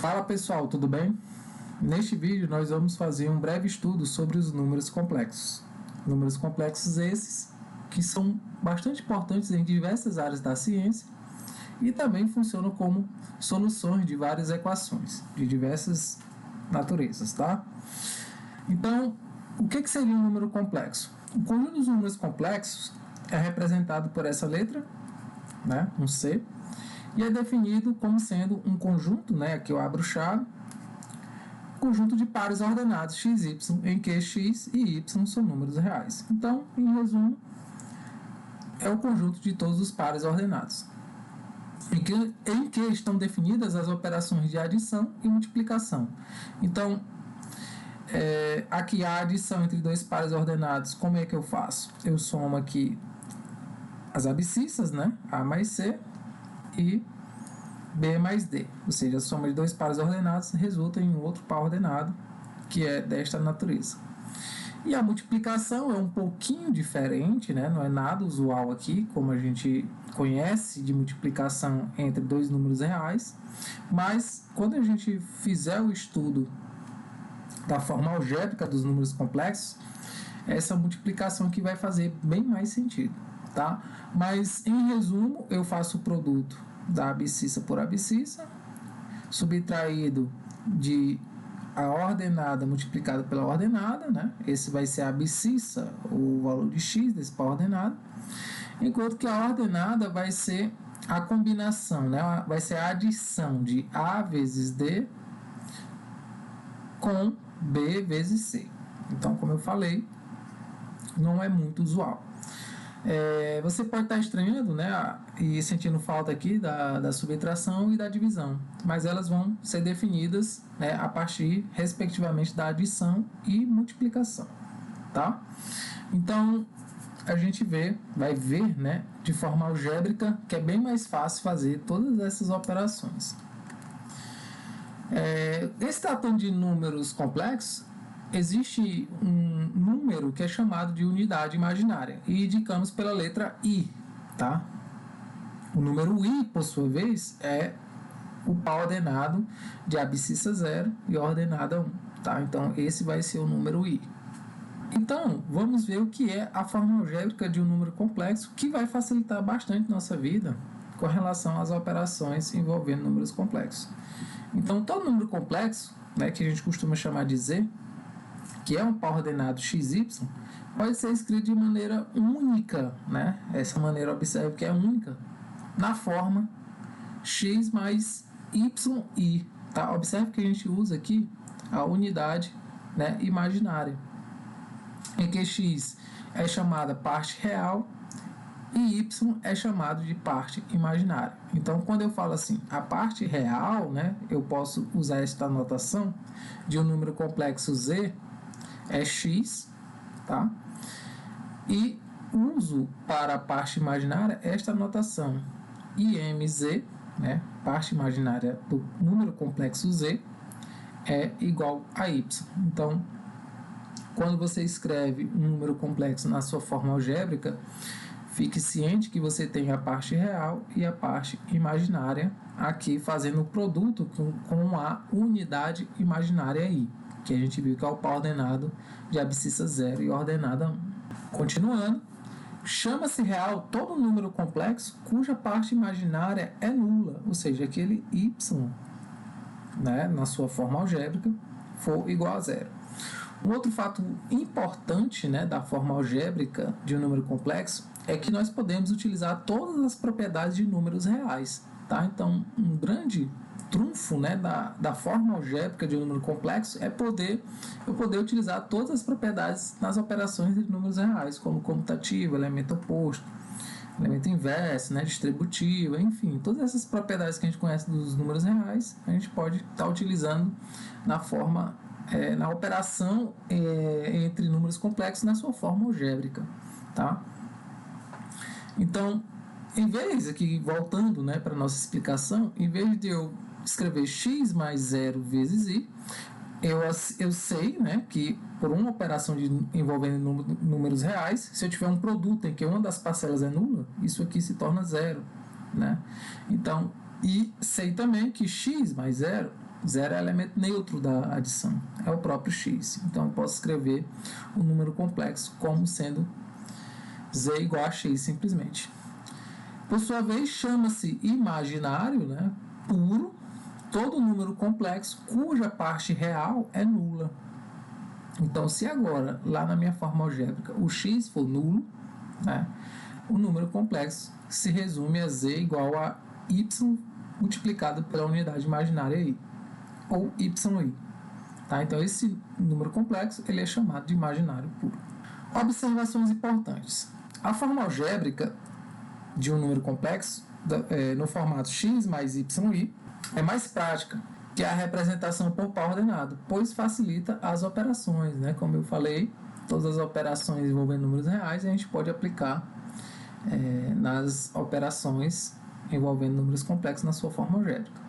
Fala pessoal, tudo bem? Neste vídeo nós vamos fazer um breve estudo sobre os números complexos. Números complexos esses que são bastante importantes em diversas áreas da ciência e também funcionam como soluções de várias equações de diversas naturezas, tá? Então, o que seria um número complexo? O conjunto dos números complexos é representado por essa letra, né, um C, e é definido como sendo um conjunto, né, aqui eu abro o chave, conjunto de pares ordenados x, y, em que x e y são números reais. Então, em resumo, é o conjunto de todos os pares ordenados, em que estão definidas as operações de adição e multiplicação. Então, aqui a adição entre dois pares ordenados, como é que eu faço? Eu somo aqui as abscissas, né? A mais C e B mais D, ou seja, a soma de dois pares ordenados resulta em um outro par ordenado que é desta natureza. E a multiplicação é um pouquinho diferente, né? Não é nada usual aqui, como a gente conhece de multiplicação entre dois números reais, mas quando a gente fizer o estudo da forma algébrica dos números complexos, essa multiplicação que vai fazer bem mais sentido, tá? Mas em resumo, eu faço o produto da abscissa por abscissa, subtraído de a ordenada multiplicada pela ordenada, né? Esse vai ser a abscissa, o valor de x desse par ordenado, enquanto que a ordenada vai ser a combinação, né? Vai ser a adição de A vezes D com B vezes C. Então, como eu falei, não é muito usual. Você pode estar estranhando, né, e sentindo falta aqui da subtração e da divisão, mas elas vão ser definidas, né, a partir, respectivamente, da adição e multiplicação, tá? Então, a gente vai ver, né, de forma algébrica, que é bem mais fácil fazer todas essas operações. Se tratando de números complexos, existe um número que é chamado de unidade imaginária e indicamos pela letra I, tá? O número I, por sua vez, é o par ordenado de abscissa 0 e ordenada 1, tá? Então, esse vai ser o número I. Então, vamos ver o que é a forma algébrica de um número complexo, que vai facilitar bastante nossa vida com relação às operações envolvendo números complexos. Então, todo número complexo, né, que a gente costuma chamar de Z, que é um par ordenado XY, pode ser escrito de maneira única, né? Essa maneira, observe que é única, na forma x mais yi, tá? Observe que a gente usa aqui a unidade, né, imaginária, em que x é chamada parte real e y é chamado de parte imaginária. Então, quando eu falo assim, a parte real, né, eu posso usar esta notação de um número complexo Z é x, tá? E uso para a parte imaginária esta notação IMZ, né? Parte imaginária do número complexo Z é igual a y. Então, quando você escreve um número complexo na sua forma algébrica, fique ciente que você tem a parte real e a parte imaginária aqui fazendo o produto com a unidade imaginária I, que a gente viu que é o par ordenado de abscissa 0 e ordenada 1. Continuando, chama-se real todo número complexo cuja parte imaginária é nula, ou seja, aquele y, né, na sua forma algébrica, for igual a 0. Um outro fato importante, né, da forma algébrica de um número complexo é que nós podemos utilizar todas as propriedades de números reais, tá? Então, um grande trunfo, né, da forma algébrica de um número complexo é eu poder utilizar todas as propriedades nas operações de números reais, como comutativo, elemento oposto, elemento inverso, né, distributivo, enfim, todas essas propriedades que a gente conhece dos números reais, a gente pode estar utilizando na forma, na operação entre números complexos na sua forma algébrica, tá? Então, em vez, aqui voltando, né, para a nossa explicação, em vez de eu escrever x mais 0 vezes i, eu sei, né, que por uma operação envolvendo números reais, se eu tiver um produto em que uma das parcelas é nula, isso aqui se torna 0, né? Então, e sei também que x mais 0 Zero é elemento neutro da adição, é o próprio x. Então, eu posso escrever o número complexo como sendo z igual a x simplesmente. Por sua vez, chama-se imaginário, né, puro, todo número complexo cuja parte real é nula. Então, se agora, lá na minha forma algébrica, o x for nulo, né, o número complexo se resume a z igual a y multiplicado pela unidade imaginária i, ou yi. Tá? Então, esse número complexo ele é chamado de imaginário puro. Observações importantes. A forma algébrica de um número complexo no formato x mais yi é mais prática que a representação por par ordenado, pois facilita as operações, né? Como eu falei, todas as operações envolvendo números reais a gente pode aplicar nas operações envolvendo números complexos na sua forma algébrica.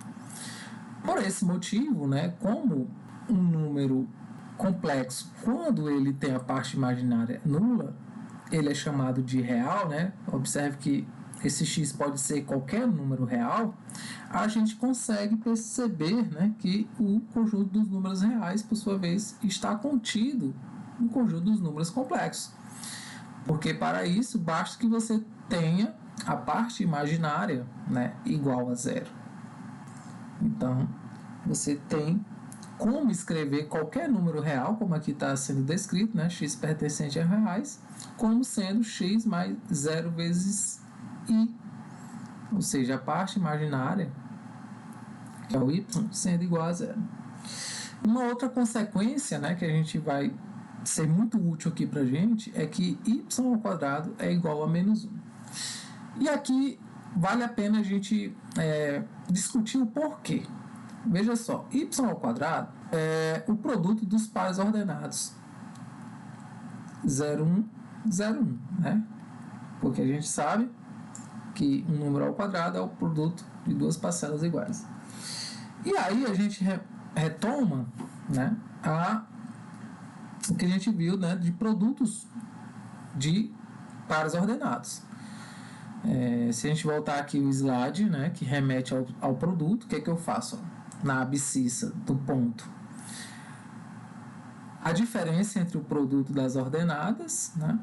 Por esse motivo, né, como um número complexo, quando ele tem a parte imaginária nula, ele é chamado de real, né? Observe que esse x pode ser qualquer número real, a gente consegue perceber, né, que o conjunto dos números reais, por sua vez, está contido no conjunto dos números complexos. Porque para isso, basta que você tenha a parte imaginária, né, igual a zero. Então, você tem como escrever qualquer número real, como aqui está sendo descrito, né, x pertencente a reais, como sendo x mais 0 vezes i, ou seja, a parte imaginária, que é o y, sendo igual a zero. Uma outra consequência, né, que a gente vai ser muito útil aqui para a gente, é que y ao quadrado é igual a menos 1. E aqui vale a pena a gente discutir o porquê. Veja só, y ao quadrado é o produto dos pares ordenados 0, 1, 0, 1, né? Porque a gente sabe que um número ao quadrado é o produto de duas parcelas iguais. E aí a gente retoma, né, o que a gente viu, né, de produtos de pares ordenados. Se a gente voltar aqui o slide, né, que remete ao produto, o que é que eu faço? Na abscissa do ponto, a diferença entre o produto das ordenadas, né,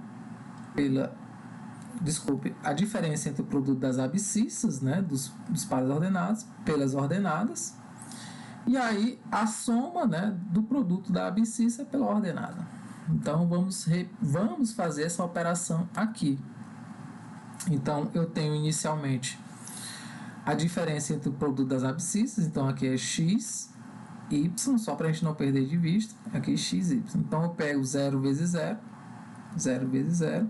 a diferença entre o produto das abscissas, né, dos pares ordenados, pelas ordenadas, e aí a soma, né, do produto da abscissa pela ordenada. Então, vamos fazer essa operação aqui. Então, eu tenho inicialmente a diferença entre o produto das abscissas, então aqui é x, y, só para a gente não perder de vista, aqui é x, y. Então, eu pego 0 vezes 0, 0 vezes 0,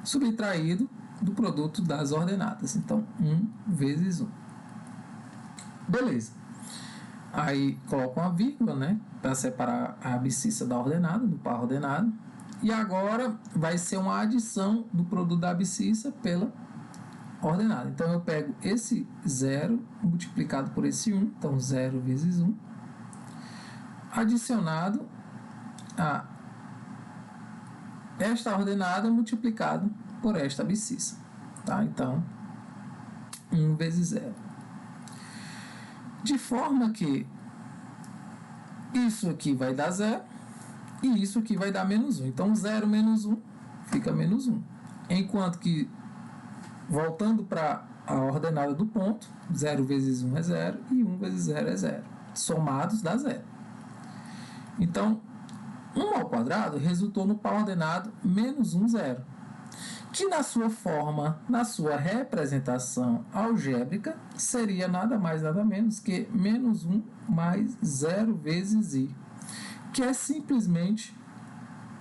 subtraído do produto das ordenadas. Então, 1 vezes 1. Beleza. Aí, coloco uma vírgula, né, para separar a abscissa da ordenada, do par ordenado. E agora vai ser uma adição do produto da abscissa pela ordenada. Então, eu pego esse 0 multiplicado por esse 1, então 0 vezes 1, adicionado a esta ordenada multiplicado por esta abscissa. Tá? Então, 1 vezes 0. De forma que isso aqui vai dar 0 e isso aqui vai dar menos 1. Então, 0 menos 1 fica menos 1. Enquanto que, voltando para a ordenada do ponto, 0 vezes 1 é 0 e 1 vezes 0 é 0. Somados dá 0. Então, 1 ao quadrado resultou no par ordenado menos 1, 0. Que na sua forma, na sua representação algébrica, seria nada mais nada menos que menos 1 mais 0 vezes i, que é simplesmente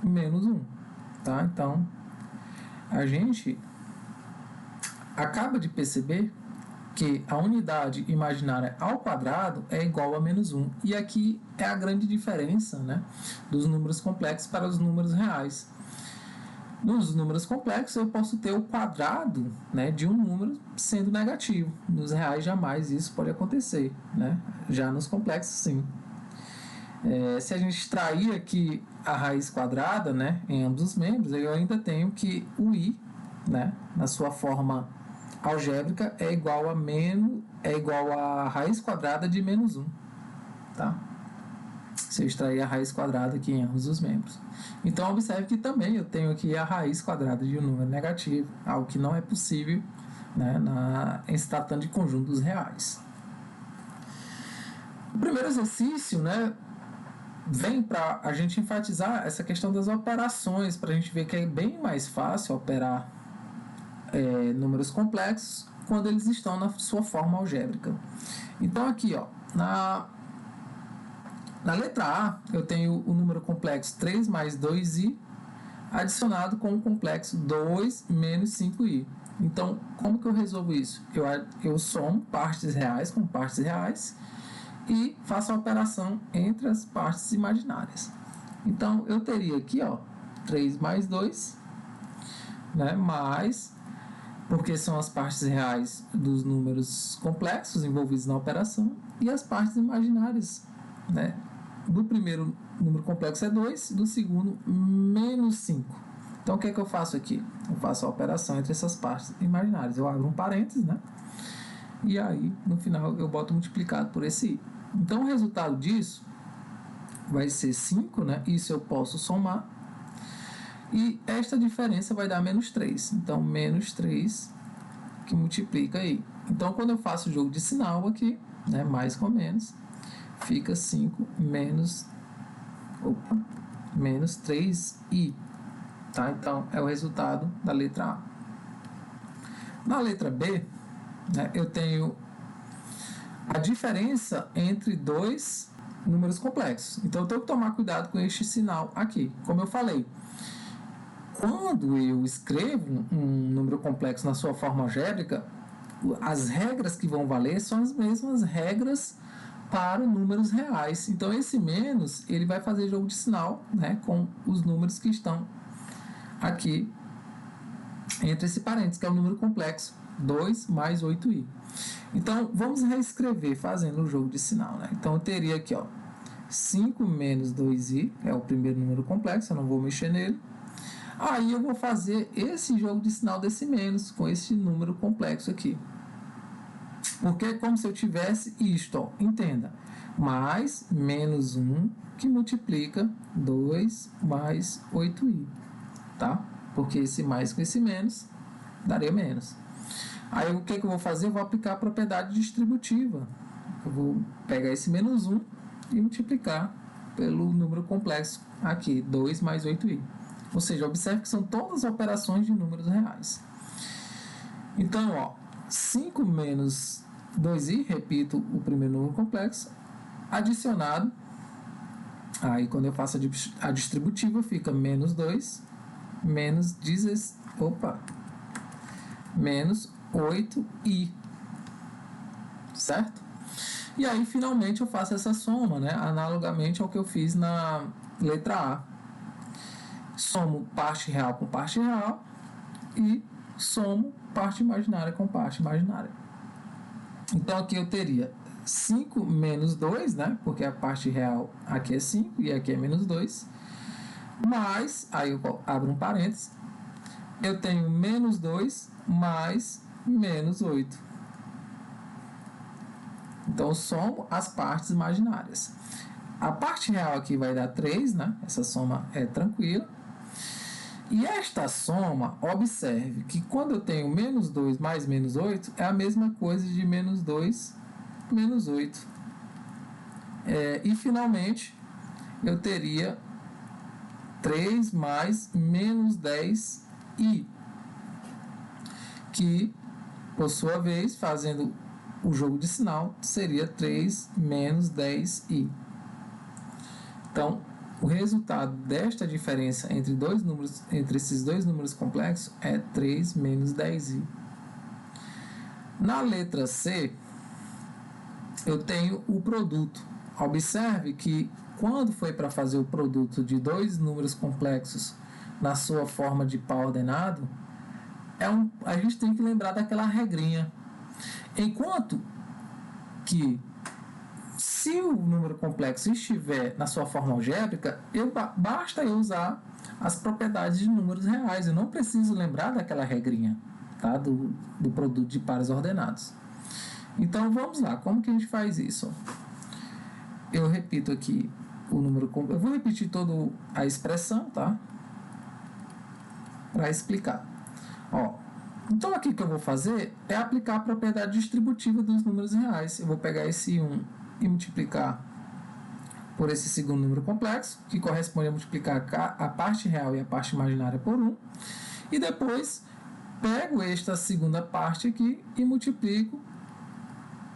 menos 1. Tá? Então, a gente acaba de perceber que a unidade imaginária ao quadrado é igual a menos 1. E aqui é a grande diferença, né, dos números complexos para os números reais. Nos números complexos, eu posso ter o quadrado, né, de um número sendo negativo. Nos reais, jamais isso pode acontecer. Né? Já nos complexos, sim. Se a gente extrair aqui a raiz quadrada, né, em ambos os membros, eu ainda tenho que o i, né, na sua forma algébrica, é igual a raiz quadrada de menos 1. tá? Se eu extrair a raiz quadrada aqui em ambos os membros. Então, observe que também eu tenho aqui a raiz quadrada de um número negativo, algo que não é possível, né, em se tratando de conjuntos reais. O primeiro exercício, né, vem para a gente enfatizar essa questão das operações, para a gente ver que é bem mais fácil operar números complexos quando eles estão na sua forma algébrica. Então, aqui, ó, na letra A, eu tenho o número complexo 3 mais 2i adicionado com o complexo 2 menos 5i. Então, como que eu resolvo isso? Eu somo partes reais com partes reais e faço a operação entre as partes imaginárias. Então, eu teria aqui, ó, 3 mais 2, né, mais, porque são as partes reais dos números complexos envolvidos na operação, e as partes imaginárias, né, do primeiro número complexo é 2, do segundo, menos 5. Então, o que é que eu faço aqui? Eu faço a operação entre essas partes imaginárias. Eu abro um parênteses, né? E aí, no final, eu boto multiplicado por esse i. Então, o resultado disso vai ser 5, né? Isso eu posso somar. E esta diferença vai dar menos 3. Então, menos 3 que multiplica aí. Então, quando eu faço o jogo de sinal aqui, né, mais com menos, fica 5 menos 3i. Tá? Então, é o resultado da letra A. Na letra B, né, eu tenho a diferença entre dois números complexos. Então, eu tenho que tomar cuidado com este sinal aqui. Como eu falei, quando eu escrevo um número complexo na sua forma algébrica, as regras que vão valer são as mesmas regras para números reais. Então, esse menos, ele vai fazer jogo de sinal, né, com os números que estão aqui entre esse parênteses, que é o número complexo, 2 mais 8i. Então, vamos reescrever fazendo o jogo de sinal, né? Então, eu teria aqui, ó, 5 menos 2i, é o primeiro número complexo, eu não vou mexer nele. Aí, eu vou fazer esse jogo de sinal desse menos, com esse número complexo aqui. Porque é como se eu tivesse isto, ó, entenda, mais menos 1, que multiplica 2 mais 8i, tá? Porque esse mais com esse menos daria menos. Aí o que eu vou fazer? Eu vou aplicar a propriedade distributiva. Eu vou pegar esse menos 1 e multiplicar pelo número complexo aqui, 2 mais 8i. Ou seja, observe que são todas operações de números reais. Então, ó, 5 menos 2i, repito o primeiro número complexo, adicionado, aí quando eu faço a distributiva fica menos 2, menos 8i, certo? E aí, finalmente, eu faço essa soma, né, analogamente ao que eu fiz na letra A. Somo parte real com parte real e somo parte imaginária com parte imaginária. Então, aqui eu teria 5 menos 2, né, porque a parte real aqui é 5 e aqui é menos 2, mais, aí eu abro um parênteses, eu tenho menos 2 mais menos 8. Então, eu somo as partes imaginárias. A parte real aqui vai dar 3, né? Essa soma é tranquila. E esta soma, observe que quando eu tenho menos 2 mais menos 8, é a mesma coisa de menos 2 menos 8. E, finalmente, eu teria 3 mais menos 10i, que, por sua vez, fazendo o jogo de sinal, seria 3 menos 10i. Então, o resultado desta diferença entre esses dois números complexos é 3 menos 10i. Na letra C, eu tenho o produto. Observe que quando foi para fazer o produto de dois números complexos na sua forma de par ordenado, a gente tem que lembrar daquela regrinha. Enquanto que se o número complexo estiver na sua forma algébrica, basta eu usar as propriedades de números reais. Eu não preciso lembrar daquela regrinha, tá? do produto de pares ordenados. Então, vamos lá. Como que a gente faz isso? eu repito aqui o número, eu vou repetir toda a expressão, tá? Para explicar. Ó, então aqui o que eu vou fazer é aplicar a propriedade distributiva dos números reais. Eu vou pegar esse 1 e multiplicar por esse segundo número complexo, que corresponde a multiplicar a parte real e a parte imaginária por 1. E depois pego esta segunda parte aqui e multiplico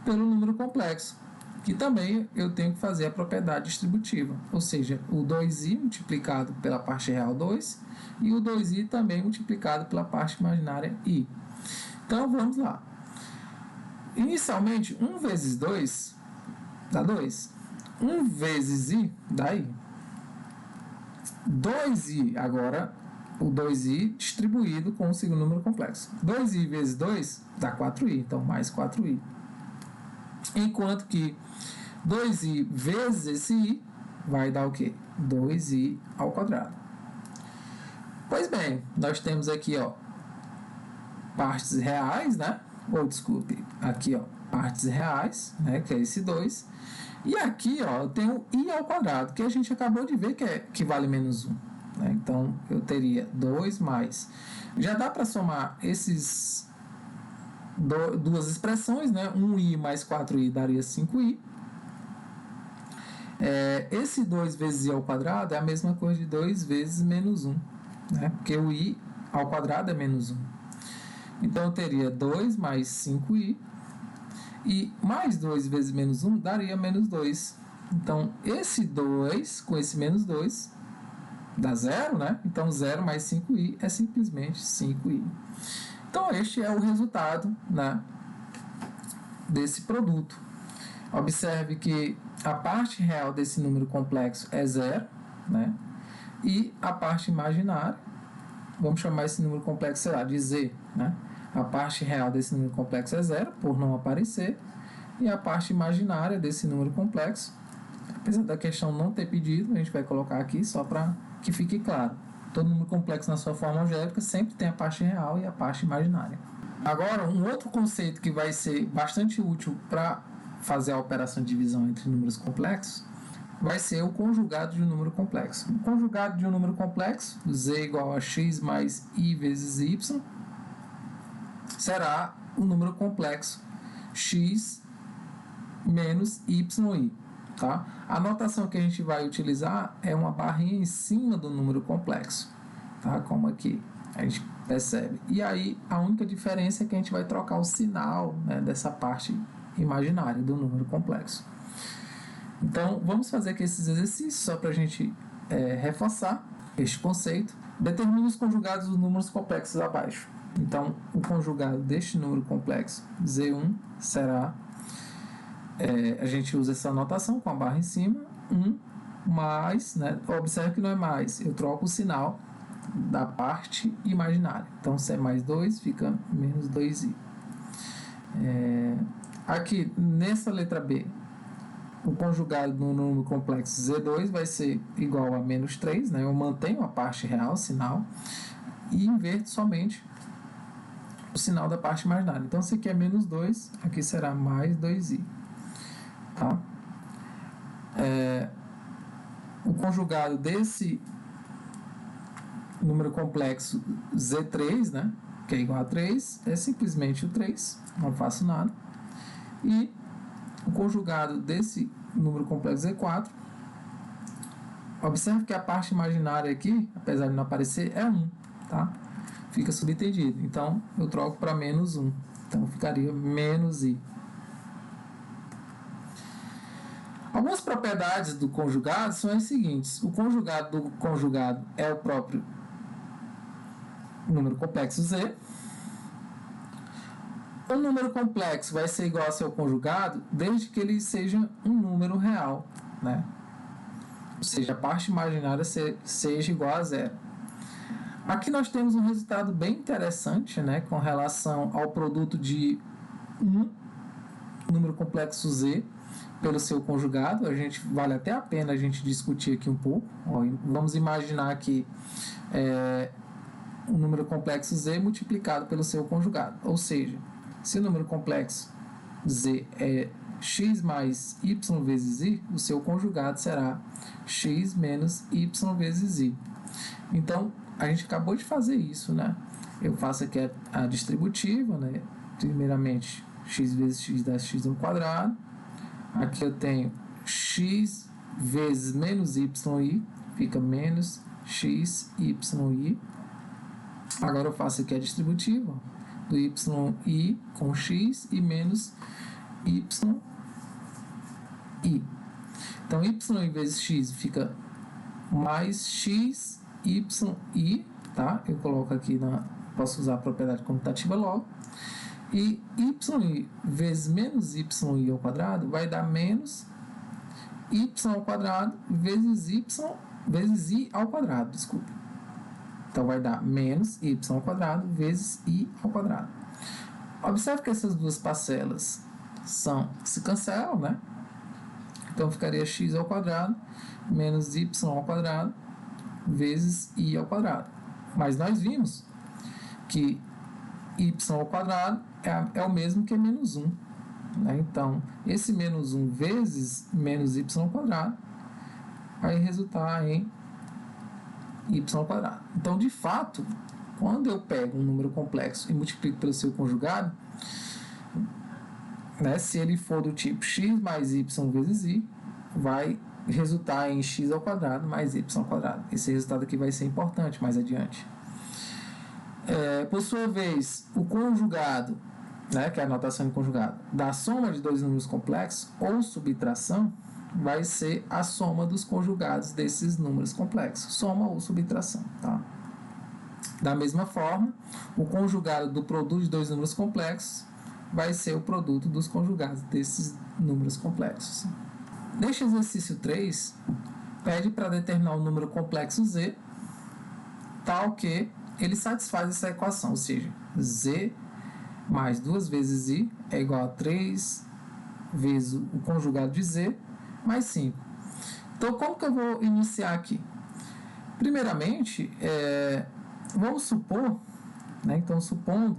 pelo número complexo, que também eu tenho que fazer a propriedade distributiva, ou seja, o 2i multiplicado pela parte real 2 e o 2i também multiplicado pela parte imaginária i. Então vamos lá. Inicialmente, 1 vezes 2 dá 2. 1 vezes i dá i. 2i agora, o 2i distribuído com o segundo número complexo. 2i vezes 2 dá 4i, então mais 4i. Enquanto que 2i vezes esse i vai dar o quê? 2i ao quadrado. Pois bem, nós temos aqui, ó, partes reais, né? Ou desculpe, aqui, ó, partes reais, né? Que é esse 2. E aqui, ó, eu tenho i ao quadrado, que a gente acabou de ver que vale menos 1. Né? Então, eu teria 2 mais... Já dá para somar esses duas expressões, né? 1i mais 4i daria 5i. Esse 2 vezes i ao quadrado é a mesma coisa de 2 vezes menos 1, né? Porque o i ao quadrado é menos 1. Então, eu teria 2 mais 5i, e mais 2 vezes menos 1 daria menos 2. Então, esse 2 com esse menos 2 dá 0, né? Então, 0 mais 5i é simplesmente 5i. Então, este é o resultado, né, desse produto. Observe que a parte real desse número complexo é 0, né? E a parte imaginária, vamos chamar esse número complexo, sei lá, de z, né? A parte real desse número complexo é 0, por não aparecer, e a parte imaginária desse número complexo, apesar da questão não ter pedido, a gente vai colocar aqui só para que fique claro. Todo número complexo na sua forma algébrica sempre tem a parte real e a parte imaginária. Agora, um outro conceito que vai ser bastante útil para fazer a operação de divisão entre números complexos vai ser o conjugado de um número complexo. O conjugado de um número complexo, z igual a x mais i vezes y, será o número complexo x menos yi. Tá? A notação que a gente vai utilizar é uma barrinha em cima do número complexo, tá? Como aqui a gente percebe. E aí a única diferença é que a gente vai trocar o sinal, né, dessa parte imaginária do número complexo. Então vamos fazer aqui esses exercícios só para a gente reforçar este conceito. Determine os conjugados dos números complexos abaixo. Então o conjugado deste número complexo z1 será... a gente usa essa notação com a barra em cima, 1 mais, né? Observe que não é mais, eu troco o sinal da parte imaginária. Então, se é mais 2, fica menos 2i. Aqui, nessa letra B, o conjugado do número complexo Z2 vai ser igual a menos 3, né? Eu mantenho a parte real, sinal, e inverto somente o sinal da parte imaginária. Então, se aqui é menos 2, aqui será mais 2i. Tá? O conjugado desse número complexo Z3, né, que é igual a 3, é simplesmente o 3, não faço nada. E o conjugado desse número complexo Z4, observe que a parte imaginária aqui, apesar de não aparecer, é 1, tá? Fica subentendido. Então, eu troco para menos 1. Então, ficaria menos i. Algumas propriedades do conjugado são as seguintes. O conjugado do conjugado é o próprio número complexo z. O número complexo vai ser igual ao seu conjugado desde que ele seja um número real, né? Ou seja, a parte imaginária seja igual a 0. Aqui nós temos um resultado bem interessante, né, com relação ao produto de um número complexo z pelo seu conjugado. Vale até a pena a gente discutir aqui um pouco. Vamos imaginar aqui um número complexo z multiplicado pelo seu conjugado. Ou seja, se o número complexo z é x mais y vezes i, o seu conjugado será x menos y vezes i. Então, a gente acabou de fazer isso, né? Eu faço aqui a distributiva, né? Primeiramente, x vezes x dá x ao quadrado. Aqui eu tenho x vezes menos yi, fica menos xyi. Agora eu faço aqui a distributiva do yi com x e menos yi. Então, y vezes x fica mais xyi, tá? Eu coloco aqui, posso usar a propriedade comutativa logo. E y vezes menos yi ao quadrado vai dar menos y ao quadrado vezes i ao quadrado, desculpa. Então, vai dar menos y ao quadrado vezes i ao quadrado. Observe que essas duas parcelas se cancelam, né? Então, ficaria x ao quadrado menos y ao quadrado vezes i ao quadrado. Mas nós vimos que y ao quadrado é o mesmo que menos 1. Né? Então, esse menos 1 vezes menos y ao quadrado vai resultar em y ao quadrado. Então, de fato, quando eu pego um número complexo e multiplico pelo seu conjugado, né, se ele for do tipo x mais y vezes i, vai resultar em x ao quadrado mais y ao quadrado. Esse resultado aqui vai ser importante mais adiante. Por sua vez, o conjugado, né, que é a notação de conjugado, da soma de dois números complexos ou subtração, vai ser a soma dos conjugados desses números complexos. Soma ou subtração, tá? Da mesma forma, o conjugado do produto de dois números complexos vai ser o produto dos conjugados desses números complexos. Neste exercício 3, pede para determinar o número complexo z, tal que ele satisfaz essa equação, ou seja, z mais 2 vezes i é igual a 3 vezes o conjugado de z mais 5. Então, como que eu vou iniciar aqui? Primeiramente, vamos supor, né, então, supondo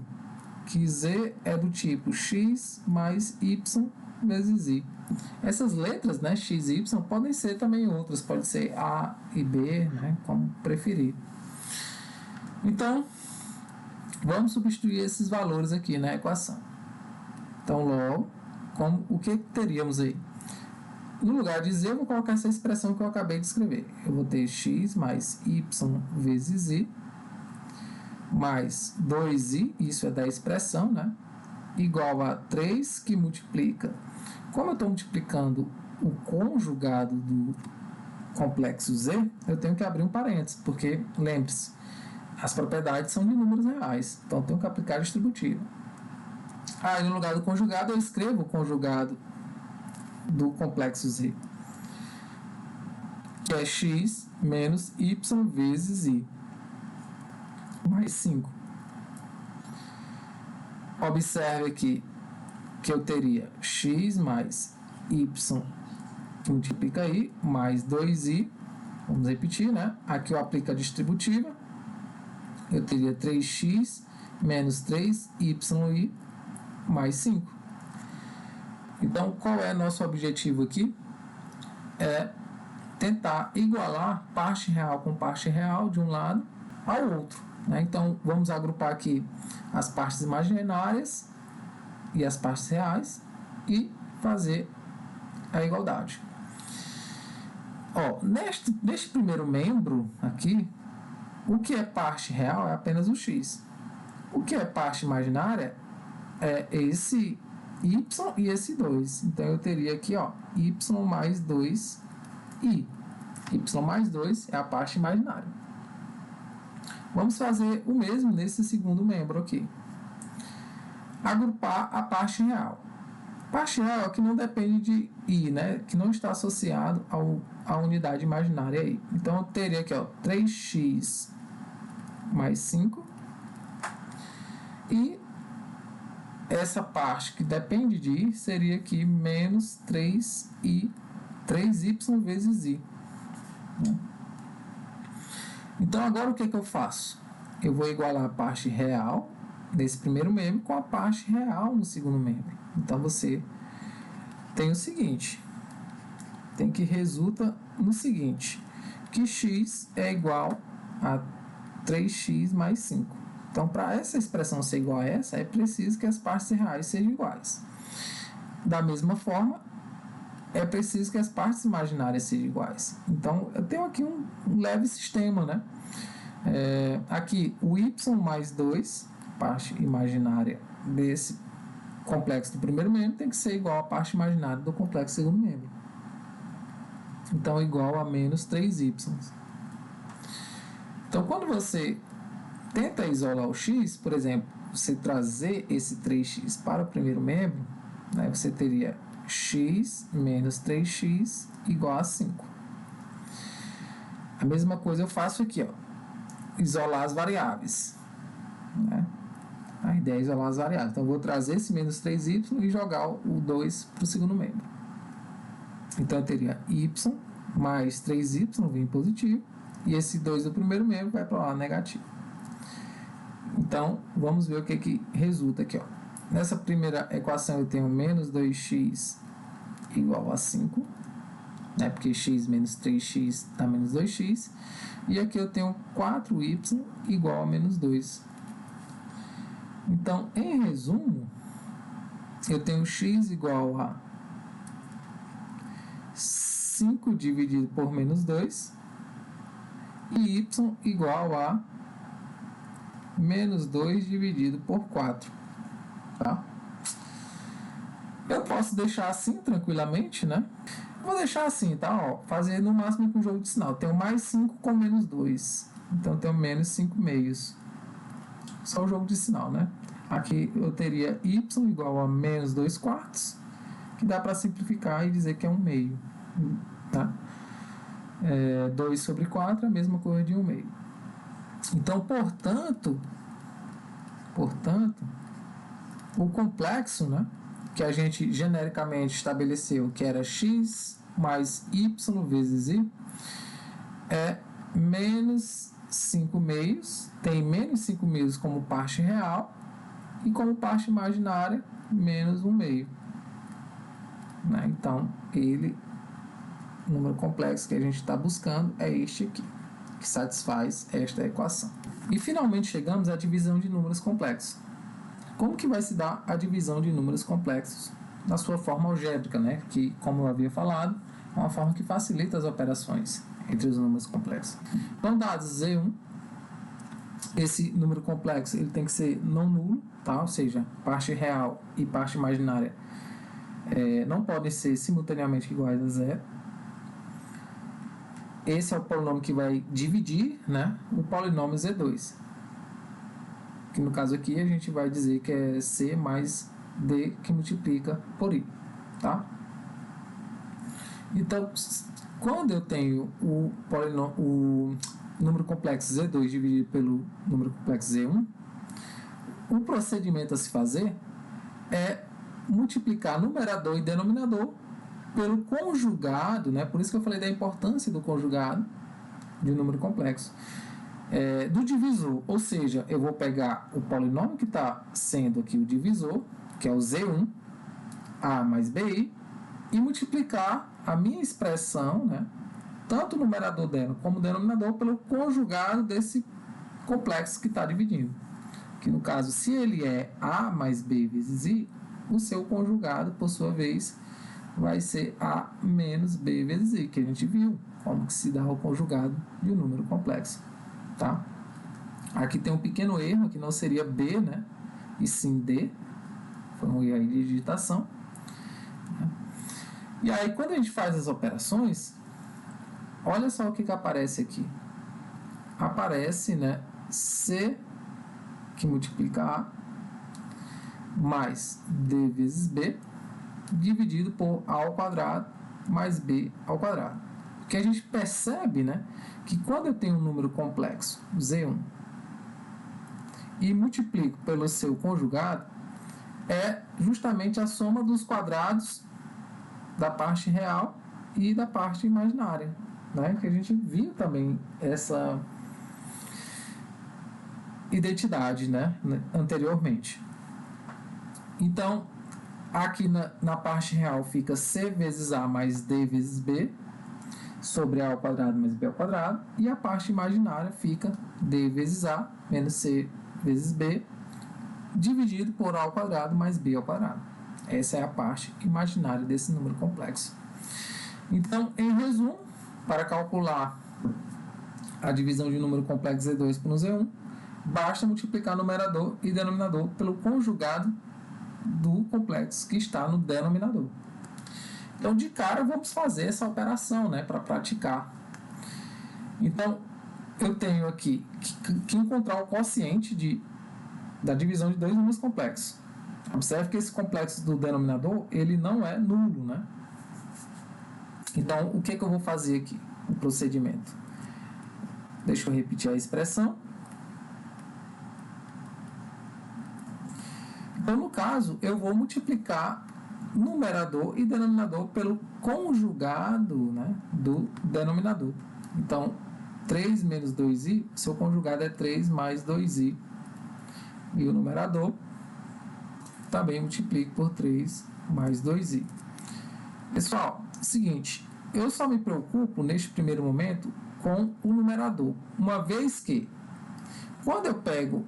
que z é do tipo x mais y vezes i. Essas letras, né, x e y, podem ser também outras, pode ser a e b, né, como preferir. Então, vamos substituir esses valores aqui na equação. Então, logo, o que teríamos aí? No lugar de z, eu vou colocar essa expressão que eu acabei de escrever. Eu vou ter x mais y vezes i, mais 2i, isso é da expressão, né? Igual a 3, que multiplica. Como eu estou multiplicando o conjugado do complexo z, eu tenho que abrir um parênteses, porque, lembre-se, as propriedades são de números reais, então eu tenho que aplicar a distributiva. Aí, no lugar do conjugado, eu escrevo o conjugado do complexo z, que é x menos y vezes i, mais 5. Observe aqui que eu teria x mais y, que multiplica i, mais 2i, vamos repetir, né? Aqui eu aplico a distributiva, eu teria 3x menos 3yi mais 5. Então, qual é nosso objetivo aqui? É tentar igualar parte real com parte real de um lado ao outro, né? Então, vamos agrupar aqui as partes imaginárias e as partes reais e fazer a igualdade. Neste primeiro membro aqui, o que é parte real é apenas o x. O que é parte imaginária é esse y e esse 2. Então, eu teria aqui, ó, y mais 2i. Y mais 2 é a parte imaginária. Vamos fazer o mesmo nesse segundo membro aqui. Agrupar a parte real. Parte real é que não depende de i, né? Que não está associado à unidade imaginária i. Então, eu teria aqui, ó, 3x mais 5. E essa parte que depende de i seria aqui menos 3y vezes i. Então, agora o que eu faço? Eu vou igualar a parte real desse primeiro membro com a parte real no segundo membro. Então, você tem o seguinte, tem que resulta no seguinte, que x é igual a 3x mais 5. Então, para essa expressão ser igual a essa, é preciso que as partes reais sejam iguais. Da mesma forma, é preciso que as partes imaginárias sejam iguais. Então, eu tenho aqui um leve sistema, né? Aqui, o y mais 2, parte imaginária desse complexo do primeiro membro, tem que ser igual à parte imaginária do complexo do segundo membro. Então, igual a menos 3y. Então, quando você tenta isolar o x, por exemplo, você trazer esse 3x para o primeiro membro, né, você teria x menos 3x igual a 5. A mesma coisa eu faço aqui, ó, isolar as variáveis. Né? A ideia é isolar as variáveis. Então, eu vou trazer esse menos 3y e jogar o 2 para o segundo membro. Então, eu teria y mais 3y vem positivo, e esse 2 do primeiro membro vai para lá negativo. Então, vamos ver o que resulta aqui. Ó. Nessa primeira equação, eu tenho menos 2x igual a 5, né, porque x menos 3x dá menos 2x. E aqui eu tenho 4y igual a menos 2. Então, em resumo, eu tenho x igual a 5 dividido por menos 2 e y igual a menos 2 dividido por 4. Tá? Eu posso deixar assim tranquilamente, né? Vou deixar assim, tá? Ó, fazer no máximo com jogo de sinal. Eu tenho mais 5 com menos 2. Então, eu tenho menos 5 meios. Só o jogo de sinal, né? Aqui eu teria y igual a menos 2 quartos, que dá para simplificar e dizer que é 1 meio. Tá? 2 sobre 4 é a mesma coisa de 1 meio. Então, portanto, o complexo, né, que a gente genericamente estabeleceu, que era x mais y vezes i, é menos 5 meios, tem menos 5 meios como parte real, e como parte imaginária, menos 1 meio. Né? Então, o número complexo que a gente está buscando é este aqui, que satisfaz esta equação. E finalmente chegamos à divisão de números complexos. Como que vai se dar a divisão de números complexos? Na sua forma algébrica, né? Que, como eu havia falado, é uma forma que facilita as operações entre os números complexos. Então, dados Z1, esse número complexo ele tem que ser não nulo, tá? Ou seja, parte real e parte imaginária não podem ser simultaneamente iguais a zero. Esse é o polinômio que vai dividir, né, o polinômio Z2. Que no caso aqui a gente vai dizer que é C mais D que multiplica por I. Tá? Então, quando eu tenho o número complexo Z2 dividido pelo número complexo Z1, o procedimento a se fazer é multiplicar numerador e denominador pelo conjugado, né? Por isso que eu falei da importância do conjugado de um número complexo, do divisor. Ou seja, eu vou pegar o polinômio que está sendo aqui o divisor, que é o Z1, A mais BI, e multiplicar a minha expressão, né? Tanto o numerador dela como o denominador, pelo conjugado desse complexo que está dividindo. Que no caso, se ele é A mais B vezes I, o seu conjugado, por sua vez, vai ser A menos B vezes I, que a gente viu como que se dá o conjugado de um número complexo. Tá? Aqui tem um pequeno erro, que não seria B, né? E sim D. Foi um erro de digitação. E aí, quando a gente faz as operações, olha só o que aparece aqui. Aparece, né, C, que multiplica A, mais D vezes B, dividido por A ao quadrado mais B ao quadrado. Porque a gente percebe, né, que quando eu tenho um número complexo, Z1, e multiplico pelo seu conjugado, é justamente a soma dos quadrados da parte real e da parte imaginária, né? Que a gente viu também essa identidade, né, anteriormente. Então, Aqui na parte real fica C vezes A mais D vezes B, sobre A ao quadrado mais B ao quadrado, e a parte imaginária fica D vezes A menos C vezes B, dividido por A ao quadrado mais B ao quadrado. Essa é a parte imaginária desse número complexo. Então, em resumo, para calcular a divisão de um número complexo Z2 por um Z1, basta multiplicar numerador e denominador pelo conjugado do complexo que está no denominador. Então, de cara, vamos fazer essa operação, né, para praticar. Então, eu tenho aqui que encontrar o quociente da divisão de dois números complexos. Observe que esse complexo do denominador, ele não é nulo, né? Então, o que eu vou fazer aqui? O procedimento. Deixa eu repetir a expressão. Então, no caso, eu vou multiplicar numerador e denominador pelo conjugado, né, do denominador. Então, 3 menos 2i, seu conjugado é 3 mais 2i. E o numerador também multiplico por 3 mais 2i. Pessoal, seguinte, eu só me preocupo neste primeiro momento com o numerador, uma vez que quando eu pego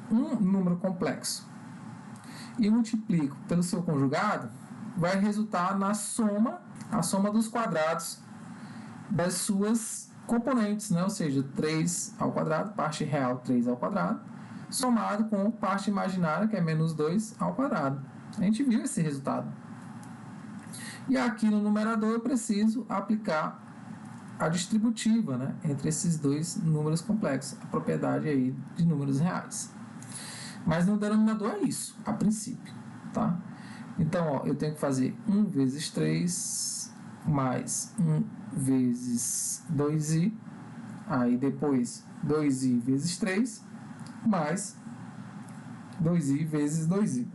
um número complexo e multiplico pelo seu conjugado, vai resultar na soma, a soma dos quadrados das suas componentes, né? Ou seja, 3 ao quadrado, parte real 3 ao quadrado, somado com parte imaginária, que é menos 2 ao quadrado. A gente viu esse resultado. E aqui no numerador eu preciso aplicar a distributiva, né, entre esses dois números complexos, a propriedade aí de números reais. Mas no denominador é isso, a princípio, tá? Então, ó, eu tenho que fazer 1 vezes 3 mais 1 vezes 2i, aí depois 2i vezes 3 mais 2i vezes 2i.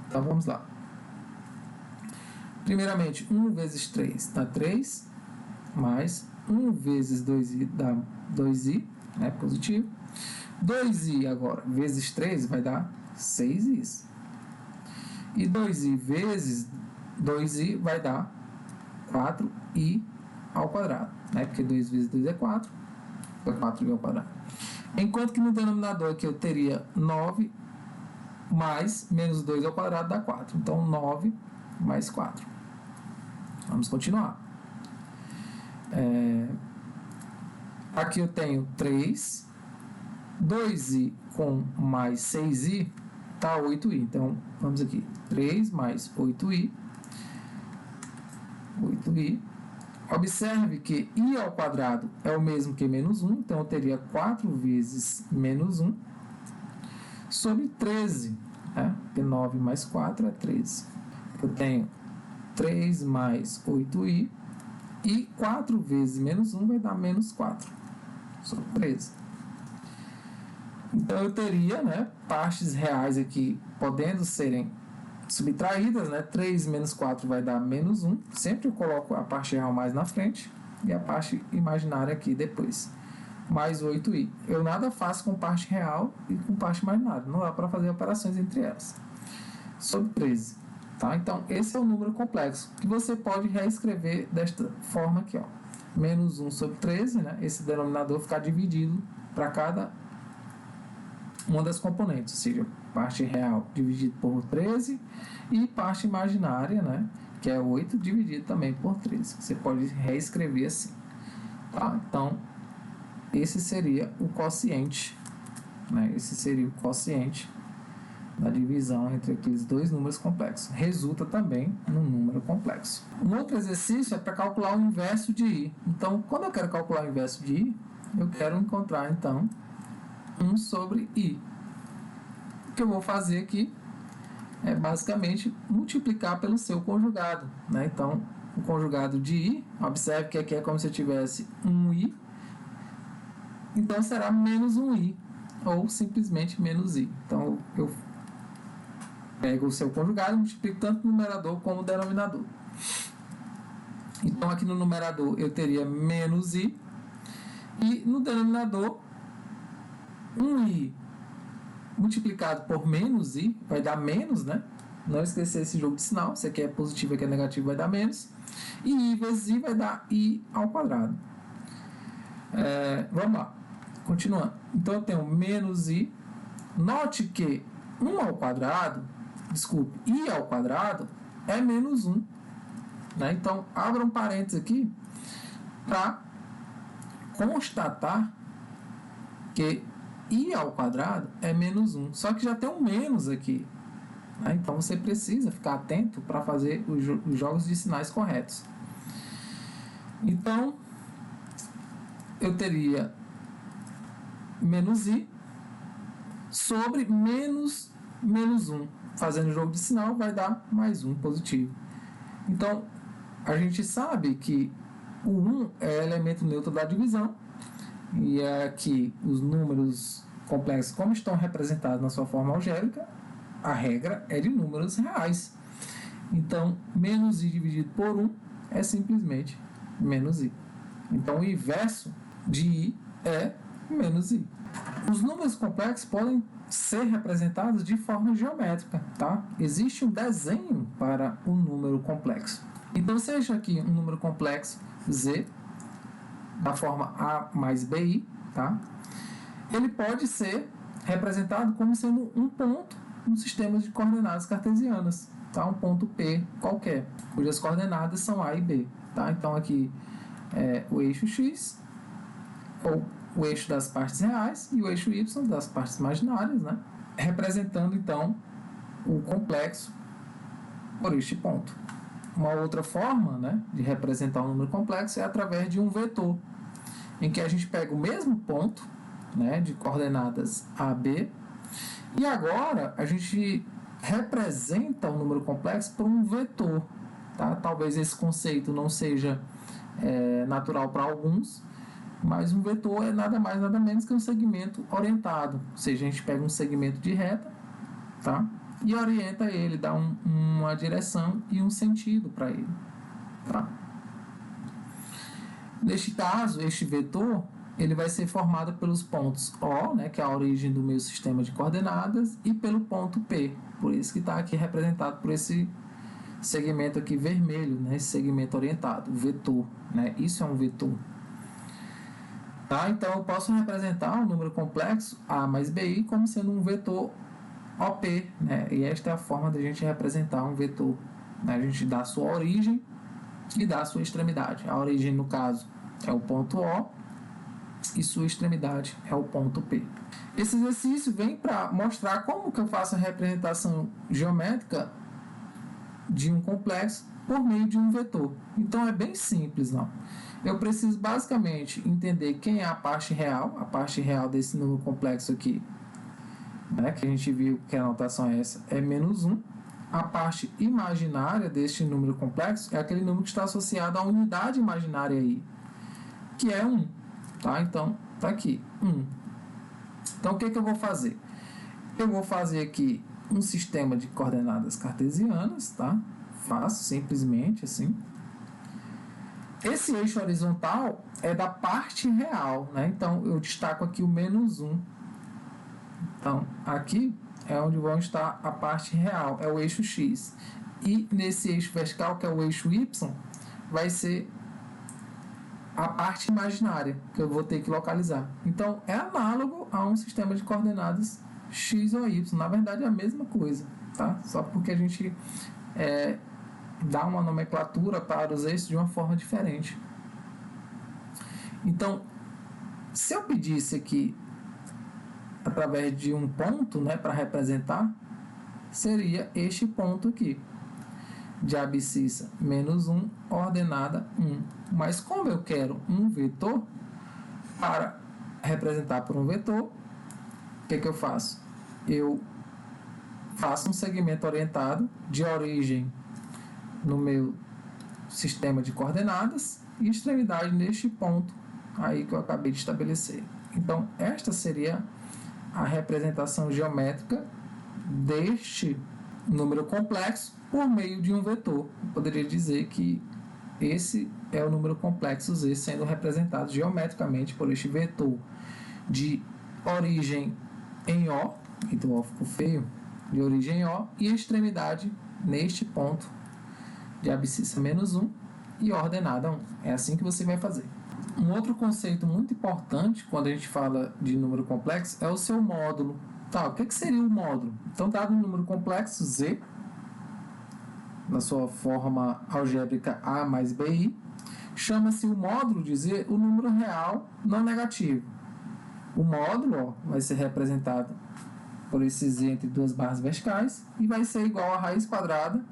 Então, vamos lá. Primeiramente, 1 vezes 3 dá 3, mais 1 vezes 2i dá 2i, né, positivo. 2i agora vezes 3 vai dar 6i. E 2i vezes 2i vai dar 4i ao quadrado, né? Porque 2 vezes 2 é 4, é 4i ao quadrado. Enquanto que no denominador aqui eu teria 9 mais menos 2 ao quadrado dá 4. Então 9 mais 4. Vamos continuar. Aqui eu tenho 3. 2i com mais 6i dá 8i. Então, vamos aqui. 3 mais 8i. 8i. Observe que i ao quadrado é o mesmo que menos 1. Então, eu teria 4 vezes menos 1 sobre 13. Né? Porque 9 mais 4 é 13. Eu tenho 3 mais 8i. E 4 vezes menos 1 vai dar menos 4 sobre 13. Então, eu teria, né, partes reais aqui podendo serem subtraídas, né? 3 menos 4 vai dar menos 1. Sempre eu coloco a parte real mais na frente e a parte imaginária aqui depois. Mais 8i. Eu nada faço com parte real e com parte imaginária. Não dá para fazer operações entre elas. Sobre 13. Tá? Então, esse é o número complexo que você pode reescrever desta forma aqui, ó. Menos 1 sobre 13, né? Esse denominador ficar dividido para cada uma das componentes, ou seja, parte real dividido por 13 e parte imaginária, né, que é 8 dividido também por 13. Você pode reescrever assim. Tá? Então, esse seria o quociente, né? Esse seria o quociente da divisão entre aqueles dois números complexos. Resulta também num número complexo. Um outro exercício é para calcular o inverso de i. Então, quando eu quero calcular o inverso de i, eu quero encontrar, então, 1 sobre i. O que eu vou fazer aqui é basicamente multiplicar pelo seu conjugado, né? Então, o conjugado de i, observe que aqui é como se eu tivesse 1i, então será menos 1i, ou simplesmente menos i. Então, eu pego o seu conjugado e multiplico tanto no numerador como no denominador. Então, aqui no numerador eu teria menos i, e no denominador 1i multiplicado por menos i vai dar menos, né? Não esquecer esse jogo de sinal. Se aqui é positivo, aqui é negativo, vai dar menos. E i vezes i vai dar i ao quadrado. Vamos lá. Continuando. Então, eu tenho menos i. Note que 1 ao quadrado, desculpe, i ao quadrado é menos 1. Né? Então, abra um parênteses aqui para constatar que i ao quadrado é menos 1. Só que já tem um menos aqui. Né? Então, você precisa ficar atento para fazer os jogos de sinais corretos. Então, eu teria menos i sobre menos 1. Fazendo o jogo de sinal, vai dar mais 1 positivo. Então, a gente sabe que o 1 é elemento neutro da divisão, e é que os números complexos, como estão representados na sua forma algébrica, a regra é de números reais. Então, menos i dividido por 1 é simplesmente menos i. Então, o inverso de i é menos i. Os números complexos podem ser representados de forma geométrica, tá? Existe um desenho para um número complexo. Então, seja aqui um número complexo z, da forma a mais bi, tá? Ele pode ser representado como sendo um ponto no sistema de coordenadas cartesianas, tá? Um ponto P qualquer, cujas coordenadas são a e b, tá? Então, aqui é o eixo x, ou o eixo das partes reais, e o eixo y das partes imaginárias, né? Representando, então, o complexo por este ponto. Uma outra forma, né, de representar um número complexo é através de um vetor, em que a gente pega o mesmo ponto, né, de coordenadas a, b, e agora a gente representa o número complexo por um vetor. Tá? Talvez esse conceito não seja natural para alguns, mas um vetor é nada mais, nada menos que um segmento orientado. Ou seja, a gente pega um segmento de reta, tá? E orienta ele, dá uma direção e um sentido para ele. Tá? Neste caso, este vetor ele vai ser formado pelos pontos O, né, que é a origem do meu sistema de coordenadas, e pelo ponto P. Por isso que está aqui representado por esse segmento aqui vermelho, né, esse segmento orientado, o vetor. Né? Isso é um vetor. Tá? Então, eu posso representar um número complexo A mais BI como sendo um vetor OP, né? E esta é a forma da gente representar um vetor. Né? A gente dá a sua origem e dá a sua extremidade. A origem, no caso, é o ponto O e sua extremidade é o ponto P. Esse exercício vem para mostrar como que eu faço a representação geométrica de um complexo por meio de um vetor. Então, é bem simples, não? Eu preciso basicamente entender quem é a parte real desse número complexo aqui, né, que a gente viu que a notação é essa, é menos 1. A parte imaginária deste número complexo é aquele número que está associado à unidade imaginária i, que é 1. Tá? Então, tá aqui, 1. Então, o que eu vou fazer? Eu vou fazer aqui um sistema de coordenadas cartesianas, tá? Faço simplesmente assim. Esse eixo horizontal é da parte real, né? Então, eu destaco aqui o menos 1. Então, aqui é onde vão estar a parte real, é o eixo x. E nesse eixo vertical, que é o eixo y, vai ser a parte imaginária, que eu vou ter que localizar. Então, é análogo a um sistema de coordenadas x ou y. Na verdade, é a mesma coisa, tá? Só porque a gente dá uma nomenclatura para os eixos de uma forma diferente. Então, se eu pedisse aqui através de um ponto, né, para representar, seria este ponto aqui, de abscissa menos 1, ordenada 1. Mas como eu quero um vetor, para representar por um vetor, o que eu faço? Eu faço um segmento orientado de origem no meu sistema de coordenadas e extremidade neste ponto aí que eu acabei de estabelecer. Então, esta seria a representação geométrica deste número complexo por meio de um vetor. Eu poderia dizer que esse é o número complexo Z sendo representado geometricamente por este vetor de origem em O, e do O ficou feio, de origem O, e extremidade neste ponto de abscissa menos 1 e ordenada 1. É assim que você vai fazer. Um outro conceito muito importante quando a gente fala de número complexo é o seu módulo. Tá, o que seria o módulo? Então, dado um número complexo, Z, na sua forma algébrica A mais BI, chama-se o módulo de Z o número real não negativo. O módulo vai ser representado por esse Z entre duas barras verticais e vai ser igual a raiz quadrada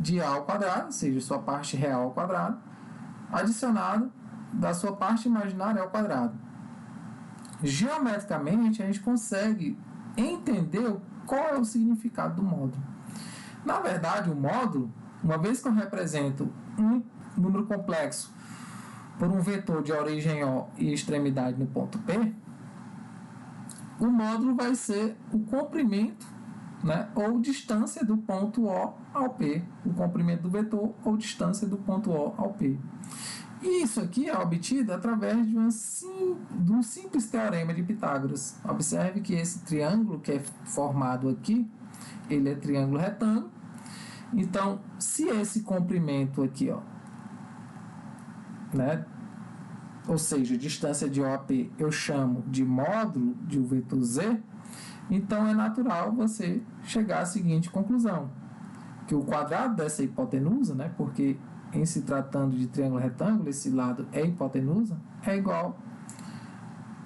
de A ao quadrado, ou seja, sua parte real ao quadrado, adicionado da sua parte imaginária ao quadrado. Geometricamente, a gente consegue entender qual é o significado do módulo. Na verdade, o módulo, uma vez que eu represento um número complexo por um vetor de origem O e extremidade no ponto P, o módulo vai ser o comprimento, né, ou distância do ponto O ao P, o comprimento do vetor ou distância do ponto O ao P. E isso aqui é obtido através de um simples teorema de Pitágoras. Observe que esse triângulo que é formado aqui, ele é triângulo retângulo. Então, se esse comprimento aqui, ó, né, ou seja, distância de O a P, eu chamo de módulo de um vetor Z, então é natural você chegar à seguinte conclusão, que o quadrado dessa hipotenusa, né, porque em se tratando de triângulo retângulo, esse lado é hipotenusa, é igual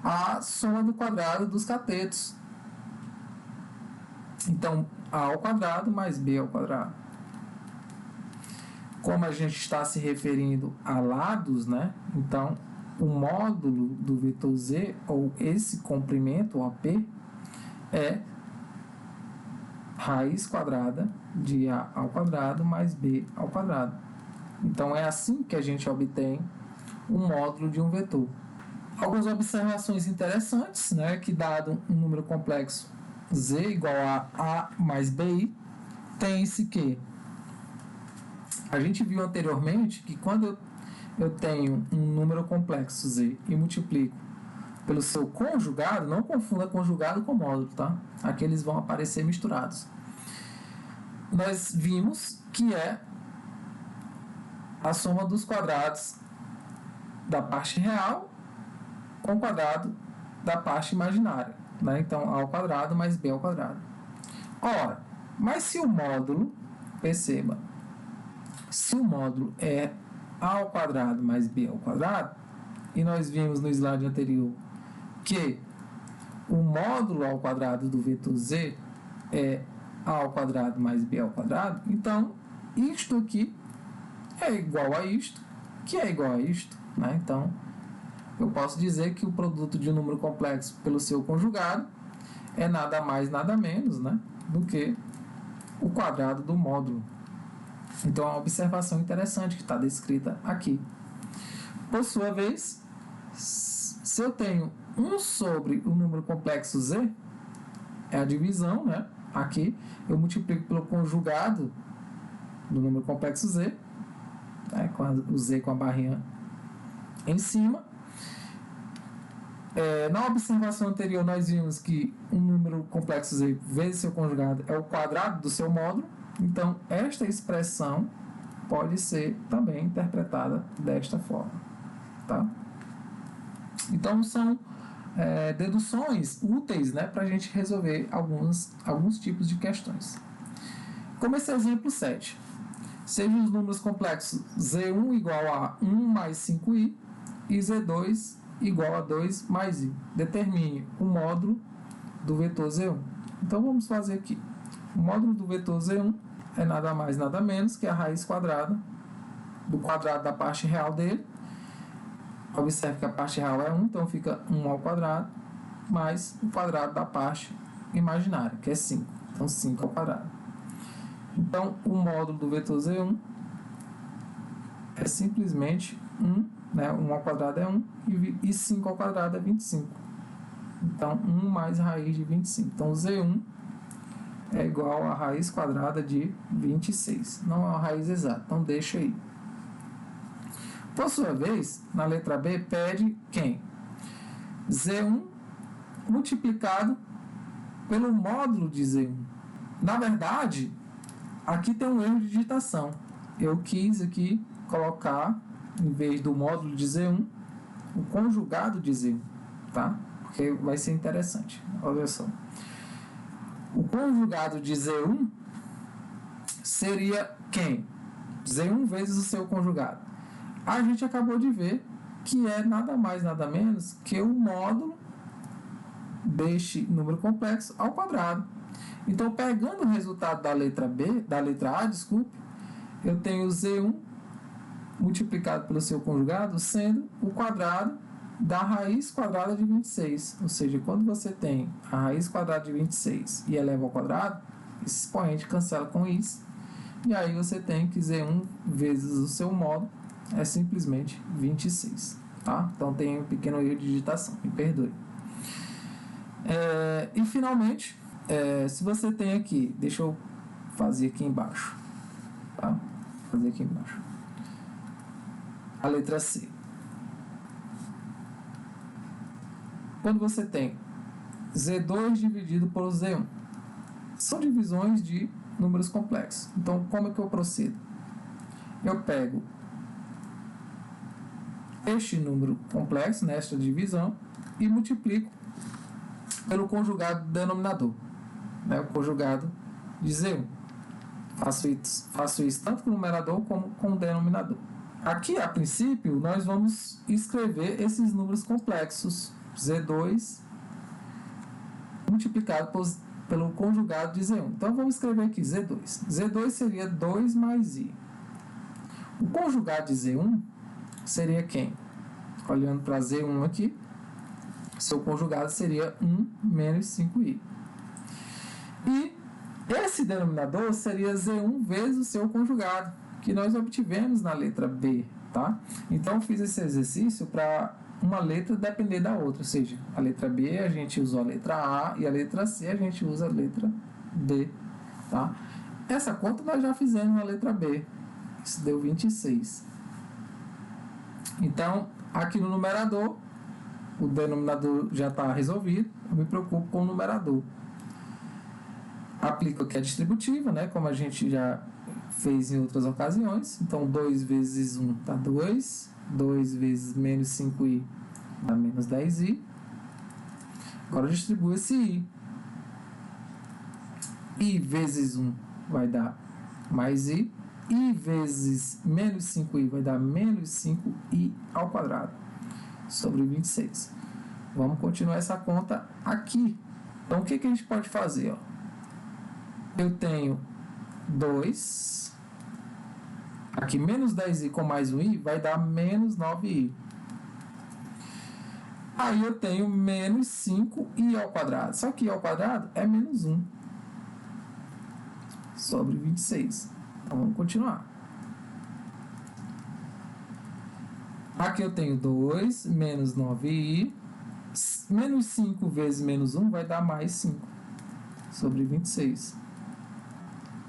à soma do quadrado dos catetos. Então, A ao quadrado mais B ao quadrado. Como a gente está se referindo a lados, né, então o módulo do vetor Z, ou esse comprimento, o AP, é raiz quadrada de A ao quadrado mais B ao quadrado. Então, é assim que a gente obtém o módulo de um vetor. Algumas observações interessantes, né, que dado um número complexo Z igual a mais BI, tem-se que a gente viu anteriormente que quando eu tenho um número complexo Z e multiplico pelo seu conjugado, não confunda conjugado com módulo, tá? Aqui eles vão aparecer misturados. Nós vimos que é a soma dos quadrados da parte real com o quadrado da parte imaginária, né? Então, A ao quadrado mais B ao quadrado. Ora, mas se o módulo, perceba, se o módulo é A ao quadrado mais B ao quadrado, e nós vimos no slide anterior que o módulo ao quadrado do vetor Z é A ao quadrado mais B ao quadrado, então isto aqui é igual a isto, que é igual a isto, né? Então, eu posso dizer que o produto de um número complexo pelo seu conjugado é nada mais, nada menos, né, do que o quadrado do módulo. Então, é uma observação interessante que está descrita aqui. Por sua vez, se eu tenho 1 sobre o número complexo Z, é a divisão, né? Aqui, eu multiplico pelo conjugado do número complexo Z, né, com o Z com a barrinha em cima. Na observação anterior, nós vimos que um número complexo Z vezes seu conjugado é o quadrado do seu módulo. Então, esta expressão pode ser também interpretada desta forma. Tá? Então, são deduções úteis, né, para a gente resolver alguns tipos de questões. Como esse exemplo 7. Sejam os números complexos Z1 igual a 1 mais 5i e Z2 igual a 2 mais i. Determine o módulo do vetor Z1. Então, vamos fazer aqui. O módulo do vetor Z1 é nada mais, nada menos que a raiz quadrada do quadrado da parte real dele. Observe que a parte real é 1, então fica 1 ao quadrado, mais o quadrado da parte imaginária, que é 5. Então, 5 ao quadrado. Então, o módulo do vetor Z1 é simplesmente 1, né? 1 ao quadrado é 1 e 5 ao quadrado é 25. Então, 1 mais raiz de 25. Então, Z1 é igual a raiz quadrada de 26. Não é uma raiz exata, então deixa aí. Por sua vez, na letra B, pede quem? Z1 multiplicado pelo módulo de Z1. Na verdade, aqui tem um erro de digitação. Eu quis aqui colocar, em vez do módulo de Z1, o conjugado de Z1, tá? Porque vai ser interessante. Olha só. O conjugado de Z1 seria quem? Z1 vezes o seu conjugado. A gente acabou de ver que é nada mais, nada menos que o módulo deste número complexo ao quadrado. Então, pegando o resultado da letra A, eu tenho Z1 multiplicado pelo seu conjugado sendo o quadrado da raiz quadrada de 26. Ou seja, quando você tem a raiz quadrada de 26 e eleva ao quadrado, esse expoente cancela com isso. E aí você tem que Z1 vezes o seu módulo é simplesmente 26. Tá? Então tem um pequeno erro de digitação, me perdoe. E finalmente, se você tem aqui, deixa eu fazer aqui embaixo. Tá? Fazer aqui embaixo. A letra C. Quando você tem Z2 dividido por Z1, são divisões de números complexos. Então, como é que eu procedo? Eu pego este número complexo, nesta divisão, e multiplico pelo conjugado do denominador, né? O conjugado de Z1. Faço isso tanto com o numerador como com o denominador. Aqui, a princípio, nós vamos escrever esses números complexos, Z2 multiplicado pelo conjugado de Z1. Então, vamos escrever aqui Z2. Z2 seria 2 mais I. O conjugado de Z1 seria quem? Olhando para Z1 aqui, seu conjugado seria 1 menos 5I. E esse denominador seria Z1 vezes o seu conjugado, que nós obtivemos na letra B, tá? Então, eu fiz esse exercício para uma letra depender da outra, ou seja, a letra B a gente usou a letra A e a letra C a gente usa a letra D, tá? Essa conta nós já fizemos na letra B, isso deu 26. Então, aqui no numerador, o denominador já está resolvido, eu me preocupo com o numerador. Aplico aqui a distributiva, né, como a gente já fez em outras ocasiões. Então, 2 vezes 1 dá 2. 2 vezes menos 5i dá menos 10i. Agora, eu distribuo esse i. I vezes 1 vai dar mais i. I vezes menos 5i vai dar menos 5i ao quadrado sobre 26. Vamos continuar essa conta aqui. Então, o que a gente pode fazer? Ó? Eu tenho 2, aqui menos 10i com mais 1i vai dar menos 9i. Aí eu tenho menos 5i ao quadrado. Só que i ao quadrado é menos 1 sobre 26. Então vamos continuar. Aqui eu tenho 2 menos 9i. Menos 5 vezes menos 1 vai dar mais 5 sobre 26.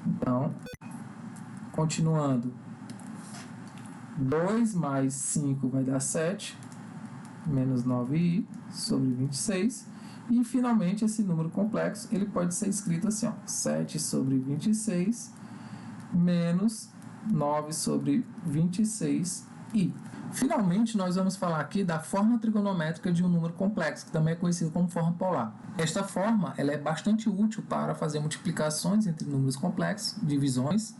Então, continuando. 2 mais 5 vai dar 7, menos 9i sobre 26. E, finalmente, esse número complexo ele pode ser escrito assim, ó, 7 sobre 26 menos 9 sobre 26i. Finalmente, nós vamos falar aqui da forma trigonométrica de um número complexo, que também é conhecido como forma polar. Esta forma ela é bastante útil para fazer multiplicações entre números complexos, divisões,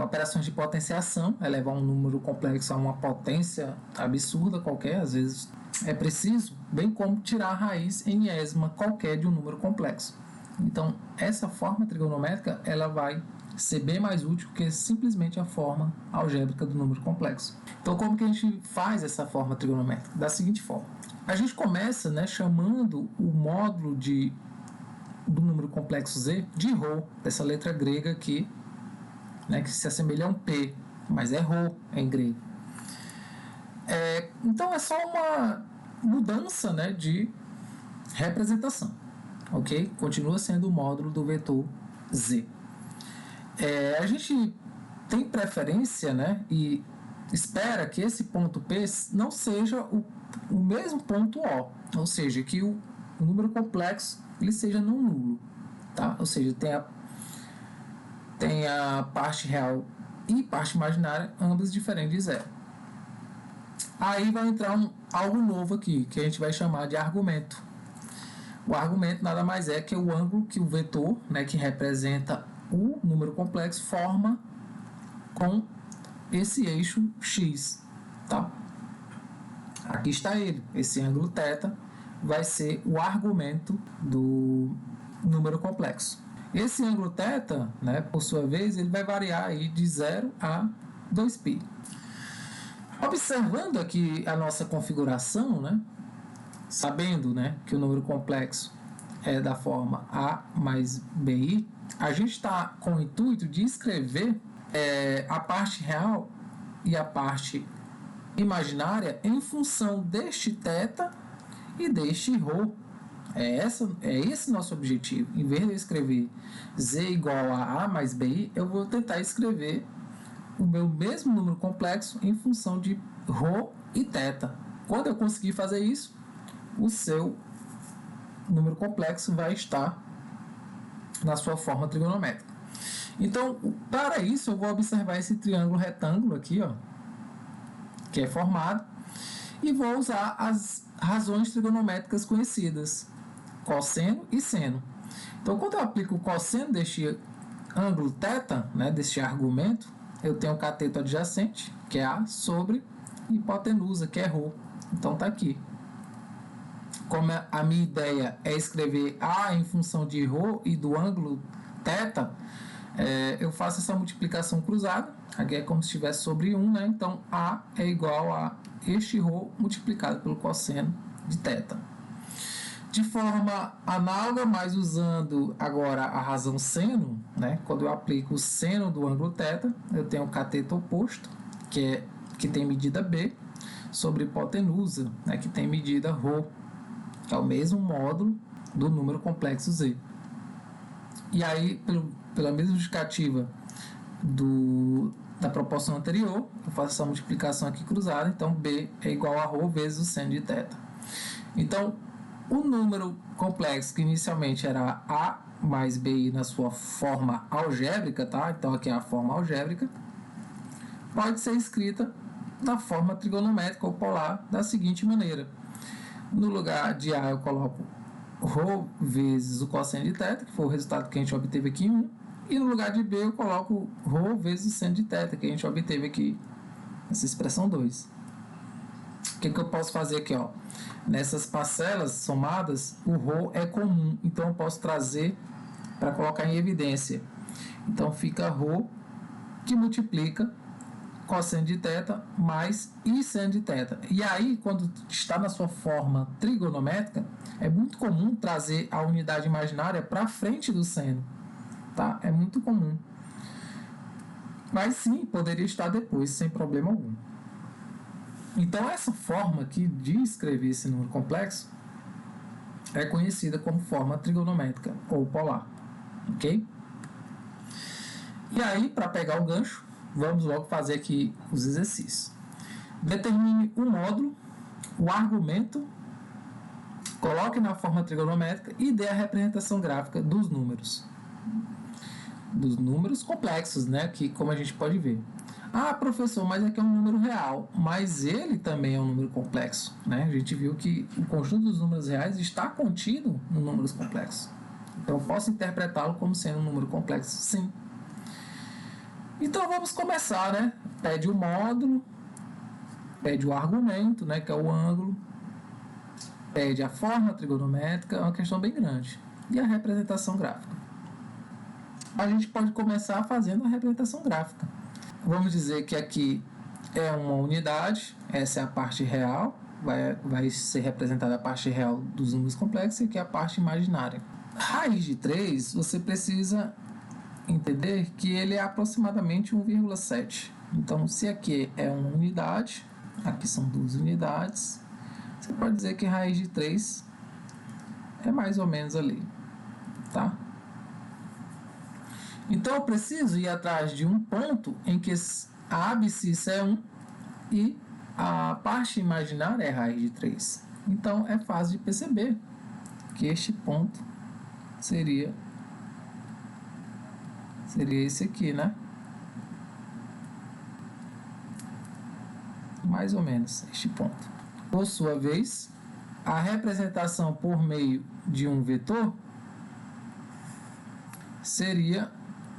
operações de potenciação, elevar um número complexo a uma potência absurda qualquer, às vezes é preciso, bem como tirar a raiz enésima qualquer de um número complexo. Então, essa forma trigonométrica ela vai ser bem mais útil que simplesmente a forma algébrica do número complexo. Então, como que a gente faz essa forma trigonométrica? Da seguinte forma. A gente começa, né, chamando o módulo do número complexo z de ρ, dessa letra grega aqui, né, que se assemelha a um P, mas é ρ em grego. Então, é só uma mudança, né, de representação. Ok? Continua sendo o módulo do vetor z. A gente tem preferência, né, e espera que esse ponto P não seja o mesmo ponto O, ou seja, que o o número complexo ele seja não nulo, tá? Ou seja, tem a parte real e parte imaginária, ambas diferentes de zero. Aí vai entrar algo novo aqui, que a gente vai chamar de argumento. O argumento nada mais é que o ângulo que o vetor, né, que representa o número complexo, forma com esse eixo x, tá? Aqui está ele, esse ângulo θ vai ser o argumento do número complexo. Esse ângulo θ, né, por sua vez, ele vai variar aí de 0 a 2π. Observando aqui a nossa configuração, né, sabendo, né, que o número complexo é da forma A mais BI, a gente está com o intuito de escrever a parte real e a parte imaginária em função deste θ e deste ρ. É esse nosso objetivo. Em vez de eu escrever z igual a mais bi, eu vou tentar escrever o meu mesmo número complexo em função de ρ e θ. Quando eu conseguir fazer isso, o seu número complexo vai estar na sua forma trigonométrica. Então, para isso, eu vou observar esse triângulo retângulo aqui, ó, que é formado, e vou usar as razões trigonométricas conhecidas, cosseno e seno. Então, quando eu aplico o cosseno deste ângulo θ, né, deste argumento, eu tenho o cateto adjacente, que é A, sobre hipotenusa, que é ρ. Então, está aqui. Como a minha ideia é escrever A em função de ρ e do ângulo θ, eu faço essa multiplicação cruzada. Aqui é como se estivesse sobre 1, né? Então, A é igual a este ρ multiplicado pelo cosseno de θ. De forma análoga, mas usando agora a razão seno, né? Quando eu aplico o seno do ângulo θ, eu tenho o cateto oposto, que tem medida B, sobre hipotenusa, né? Que tem medida ρ, que é o mesmo módulo do número complexo z. E aí, pela mesma justificativa da proporção anterior, eu faço essa multiplicação aqui cruzada, então B é igual a ρ vezes o seno de θ. Então, o número complexo, que inicialmente era A mais BI na sua forma algébrica, tá? Então, aqui é a forma algébrica, pode ser escrita na forma trigonométrica ou polar da seguinte maneira. No lugar de A, eu coloco ρ vezes o cosseno de θ, que foi o resultado que a gente obteve aqui em 1. E no lugar de B, eu coloco ρ vezes o seno de θ, que a gente obteve aqui nessa expressão 2. O que eu posso fazer aqui? Ó? Nessas parcelas somadas, o ρ é comum. Então, eu posso trazer para colocar em evidência. Então, fica ρ que multiplica cosseno de θ mais i seno de θ. E aí, quando está na sua forma trigonométrica, é muito comum trazer a unidade imaginária para frente do seno. Tá? É muito comum. Mas sim, poderia estar depois, sem problema algum. Então, essa forma aqui de escrever esse número complexo é conhecida como forma trigonométrica ou polar. Ok? E aí, para pegar o gancho, vamos logo fazer aqui os exercícios. Determine o módulo, o argumento, coloque na forma trigonométrica e dê a representação gráfica dos números. Dos números complexos, né? Que, como a gente pode ver. Ah, professor, mas aqui é um número real. Mas ele também é um número complexo, né? A gente viu que o conjunto dos números reais está contido nos números complexos. Então, eu posso interpretá-lo como sendo um número complexo, sim. Então, vamos começar, né? Pede o módulo, pede o argumento, né? Que é o ângulo, pede a forma trigonométrica, é uma questão bem grande. E a representação gráfica. A gente pode começar fazendo a representação gráfica. Vamos dizer que aqui é uma unidade, essa é a parte real, vai ser representada a parte real dos números complexos e aqui é a parte imaginária. Raiz de 3, você precisa entender que ele é aproximadamente 1,7. Então, se aqui é uma unidade, aqui são 2 unidades, você pode dizer que raiz de 3 é mais ou menos ali, tá? Então, eu preciso ir atrás de um ponto em que a abscissa é 1 e a parte imaginária é raiz de 3. Então, é fácil de perceber que este ponto seria esse aqui, né? Mais ou menos este ponto. Por sua vez, a representação por meio de um vetor seria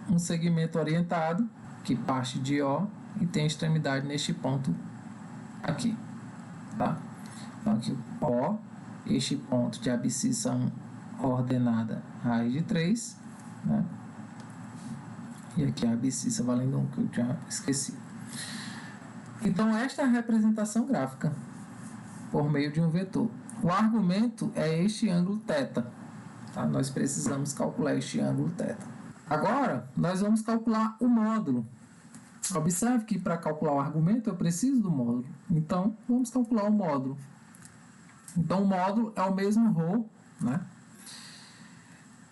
um segmento orientado que parte de O e tem extremidade neste ponto aqui, tá? Então aqui O, este ponto de abscissa ordenada raiz de 3, né? E aqui a abscissa valendo 1, que eu já esqueci. Então esta é a representação gráfica por meio de um vetor. O argumento é este ângulo θ. Tá? Nós precisamos calcular este ângulo θ. Agora, nós vamos calcular o módulo. Observe que para calcular o argumento eu preciso do módulo. Então, vamos calcular o módulo. Então, o módulo é o mesmo ρ, né?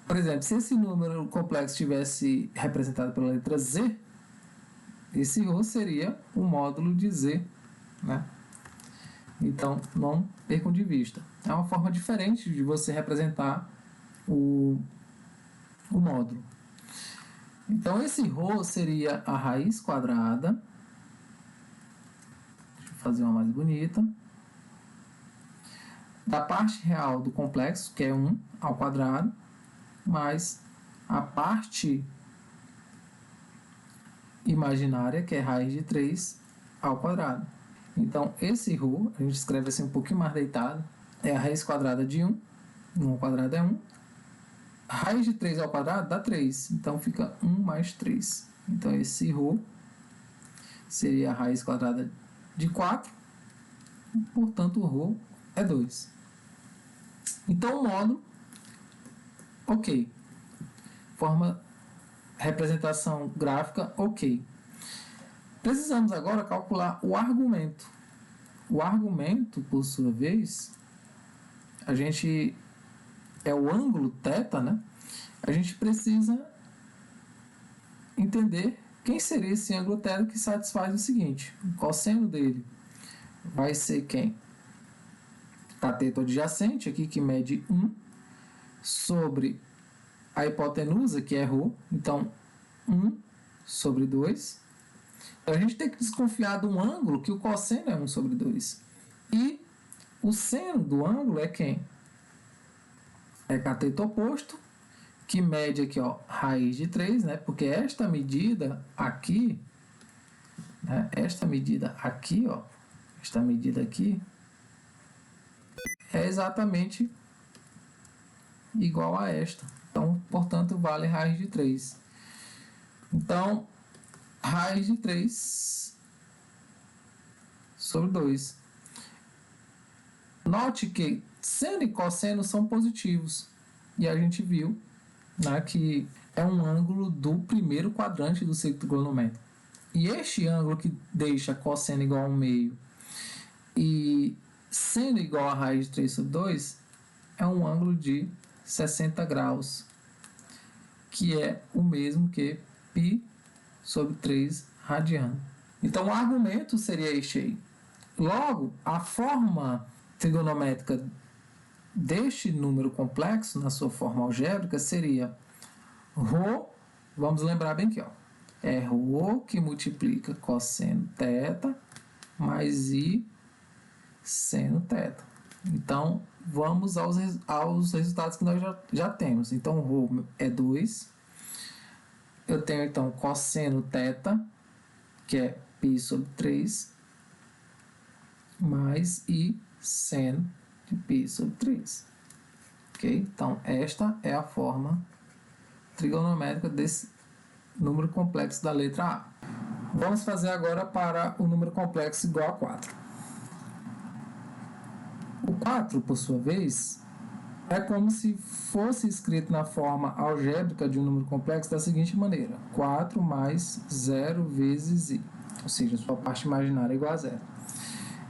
Por exemplo, se esse número complexo estivesse representado pela letra Z, esse ρ seria o módulo de Z, né? Então, não percam de vista. É uma forma diferente de você representar o módulo. Então, esse ρ seria a raiz quadrada. Deixa eu fazer uma mais bonita. Da parte real do complexo, que é 1 ao quadrado, mais a parte imaginária, que é raiz de 3 ao quadrado. Então, esse ρ, a gente escreve assim um pouquinho mais deitado, é a raiz quadrada de 1. 1 ao quadrado é 1. Raiz de 3 ao quadrado dá 3. Então, fica 1 mais 3. Então, esse ρ seria a raiz quadrada de 4. Portanto, o ρ é 2. Então, o módulo, ok. Representação gráfica, ok. Precisamos agora calcular o argumento. O argumento, por sua vez, é o ângulo θ, né? A gente precisa entender quem seria esse ângulo θ que satisfaz o seguinte: o cosseno dele vai ser quem? Cateto adjacente, aqui que mede 1, sobre a hipotenusa, que é ρ, então 1 sobre 2. Então, a gente tem que desconfiar de um ângulo que o cosseno é 1 sobre 2. E o seno do ângulo é quem? É cateto oposto, que mede aqui, ó, raiz de 3, né? Porque esta medida aqui, né? Esta medida aqui, ó, esta medida aqui, é exatamente igual a esta. Então, portanto, vale raiz de 3. Então, raiz de 3 sobre 2. Note que seno e cosseno são positivos. E a gente viu, né, que é um ângulo do primeiro quadrante do círculo trigonométrico. E este ângulo que deixa cosseno igual a 1/2 e seno igual a raiz de 3 sobre 2 é um ângulo de 60 graus, que é o mesmo que π sobre 3 radiano. Então, o argumento seria este aí. Logo, a forma trigonométrica deste número complexo, na sua forma algébrica, seria ρ, vamos lembrar bem aqui, ó, é ρ que multiplica cosseno θ mais i seno θ. Então, vamos aos resultados que nós já temos. Então, ρ é 2. Eu tenho, então, cosseno θ, que é π sobre 3, mais i seno de π sobre 3. Ok? Então, esta é a forma trigonométrica desse número complexo da letra A. Vamos fazer agora para o número complexo igual a 4. O 4, por sua vez, é como se fosse escrito na forma algébrica de um número complexo da seguinte maneira: 4 mais 0 vezes i, ou seja, sua parte imaginária é igual a 0.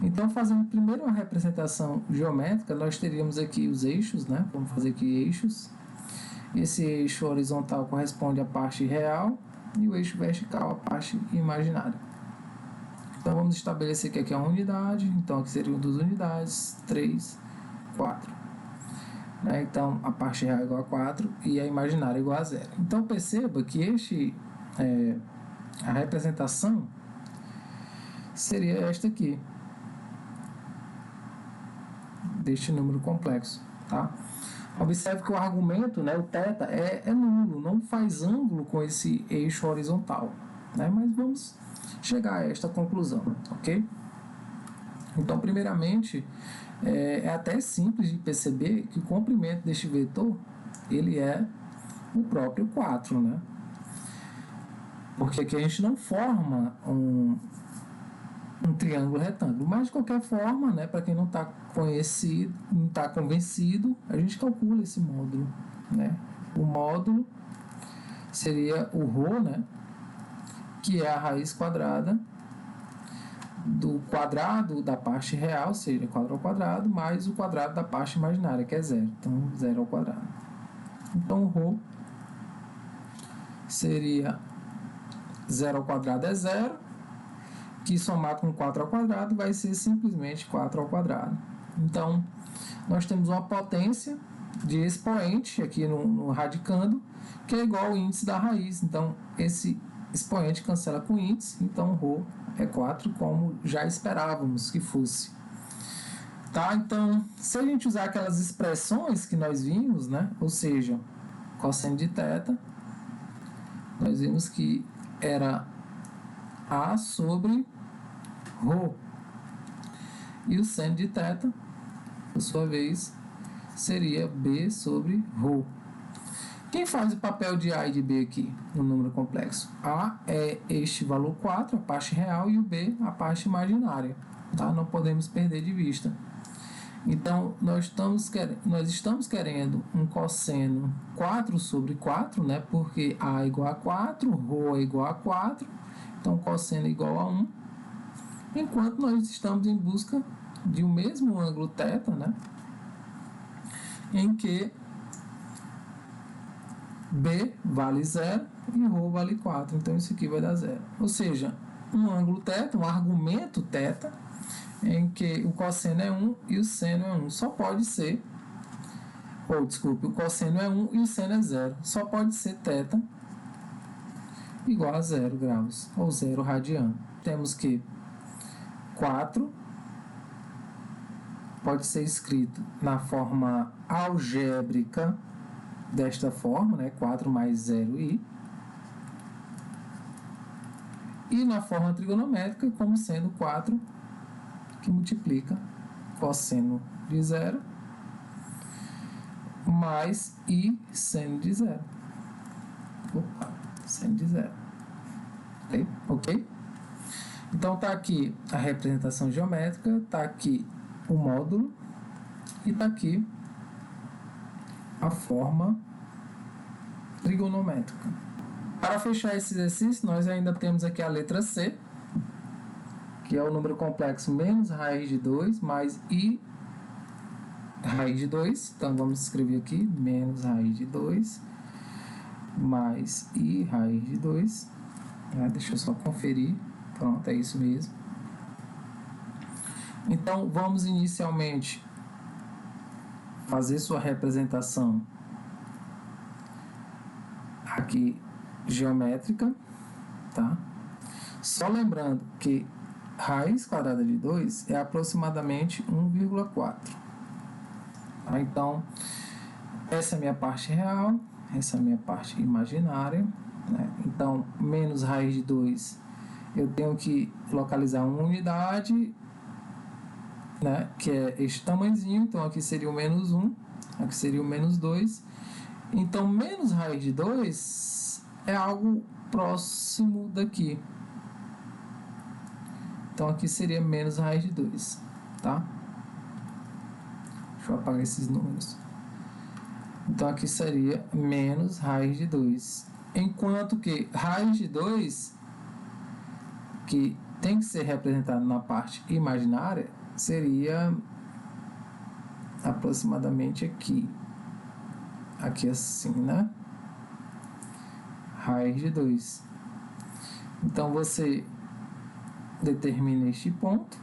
Então, fazendo primeiro uma representação geométrica, nós teríamos aqui os eixos, né? Vamos fazer aqui eixos. Esse eixo horizontal corresponde à parte real e o eixo vertical à parte imaginária. Então, vamos estabelecer que aqui é uma unidade. Então, aqui seriam 2 unidades, 3, 4. né? Então, a parte real é igual a 4 e a imaginária é igual a 0. Então, perceba que a representação seria esta aqui, deste número complexo, tá? Observe que o argumento, né, o θ, é nulo, não faz ângulo com esse eixo horizontal, né? Mas vamos chegar a esta conclusão, ok? Então, primeiramente, é até simples de perceber que o comprimento deste vetor, ele é o próprio 4, né? Porque aqui a gente não forma um triângulo retângulo, mas de qualquer forma, né, para quem não está conhecido, não está convencido, a gente calcula esse módulo, né? O módulo seria o ρ, né, que é a raiz quadrada do quadrado da parte real, ou seja, 4 ao quadrado, mais o quadrado da parte imaginária, que é 0. Então, 0 ao quadrado. Então, o ρ seria 0 ao quadrado é 0, que somado com 4 ao quadrado vai ser simplesmente 4 ao quadrado. Então, nós temos uma potência de expoente aqui no radicando, que é igual ao índice da raiz. Então, esse expoente cancela com índice, então ρ é 4, como já esperávamos que fosse. Tá? Então, se a gente usar aquelas expressões que nós vimos, né? Ou seja, cosseno de θ, nós vimos que era A sobre ρ. E o seno de θ, por sua vez, seria B sobre ρ. Quem faz o papel de A e de B aqui no número complexo? A é este valor 4, a parte real, e o B, a parte imaginária. Tá? Não podemos perder de vista. Então, nós estamos querendo um cosseno 4 sobre 4, né? Porque A é igual a 4, ρ é igual a 4, então cosseno é igual a 1, enquanto nós estamos em busca de um mesmo ângulo θ, né? Em que B vale 0 e ρ vale 4, então isso aqui vai dar 0. Ou seja, um ângulo θ, um argumento θ, em que o cosseno é 1 e o seno é 1. Só pode ser, o cosseno é 1 e o seno é 0. Só pode ser θ igual a 0 graus, ou 0 radiano. Temos que 4 pode ser escrito na forma algébrica, desta forma, né? 4 mais 0i. E na forma trigonométrica, como sendo 4 que multiplica cosseno de 0 mais i seno de 0. Seno de 0. Ok? Então tá aqui a representação geométrica, tá aqui o módulo e tá aqui a forma trigonométrica. Para fechar esse exercício, nós ainda temos aqui a letra C, que é o número complexo menos raiz de 2 mais i raiz de 2. Então, vamos escrever aqui menos raiz de 2 mais i raiz de 2. Deixa eu só conferir. Pronto, é isso mesmo. Então, vamos inicialmente fazer sua representação aqui geométrica, tá? Só lembrando que raiz quadrada de 2 é aproximadamente 1,4. Tá? Então, essa é a minha parte real, essa é a minha parte imaginária, né? Então, menos raiz de 2, eu tenho que localizar uma unidade, né, que é este tamanhozinho. Então, aqui seria o menos 1, aqui seria o menos 2. Então, menos raiz de 2 é algo próximo daqui. Então, aqui seria menos raiz de 2, tá? Deixa eu apagar esses números. Então, aqui seria menos raiz de 2. Enquanto que raiz de 2, que tem que ser representado na parte imaginária, seria aproximadamente aqui. Aqui assim, né? Raiz de 2. Então, você determina este ponto,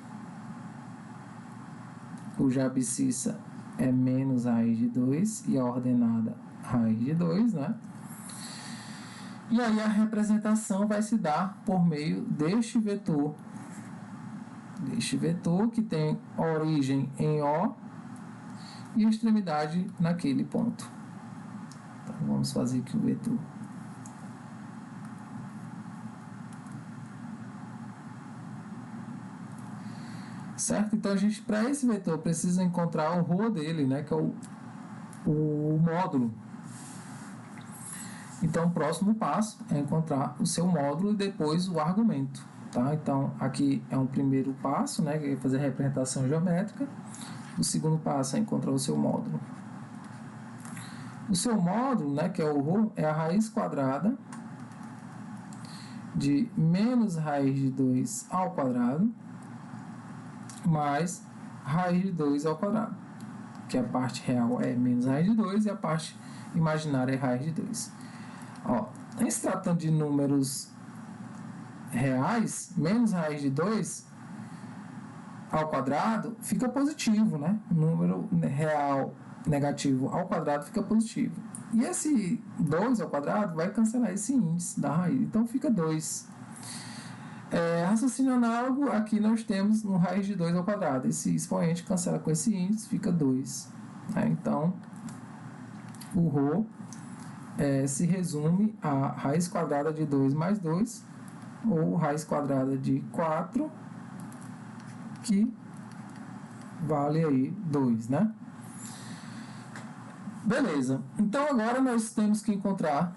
cuja abscissa é menos raiz de 2 e a ordenada raiz de 2, né? E aí a representação vai se dar por meio deste vetor que tem origem em O e extremidade naquele ponto. Então, vamos fazer aqui o vetor. Certo? Então, a gente, para esse vetor, precisa encontrar o ρ dele, né, que é o módulo. Então, o próximo passo é encontrar o seu módulo e depois o argumento. Tá? Então, aqui é um primeiro passo, né, que é fazer a representação geométrica. O segundo passo é encontrar o seu módulo. O seu módulo, né, que é o ρ, é a raiz quadrada de menos raiz de 2 ao quadrado mais raiz de 2 ao quadrado, que a parte real é menos raiz de 2 e a parte imaginária é raiz de 2. Ó, em se tratando de números reais, menos raiz de 2 ao quadrado fica positivo, né? O número real negativo ao quadrado fica positivo. E esse 2 ao quadrado vai cancelar esse índice da raiz, então fica 2. Raciocínio análogo, aqui nós temos um raiz de 2 ao quadrado. Esse expoente cancela com esse índice, fica 2. Então, o ρ se resume a raiz quadrada de 2 mais 2, ou raiz quadrada de 4, que vale aí 2, né? Beleza. Então, agora nós temos que encontrar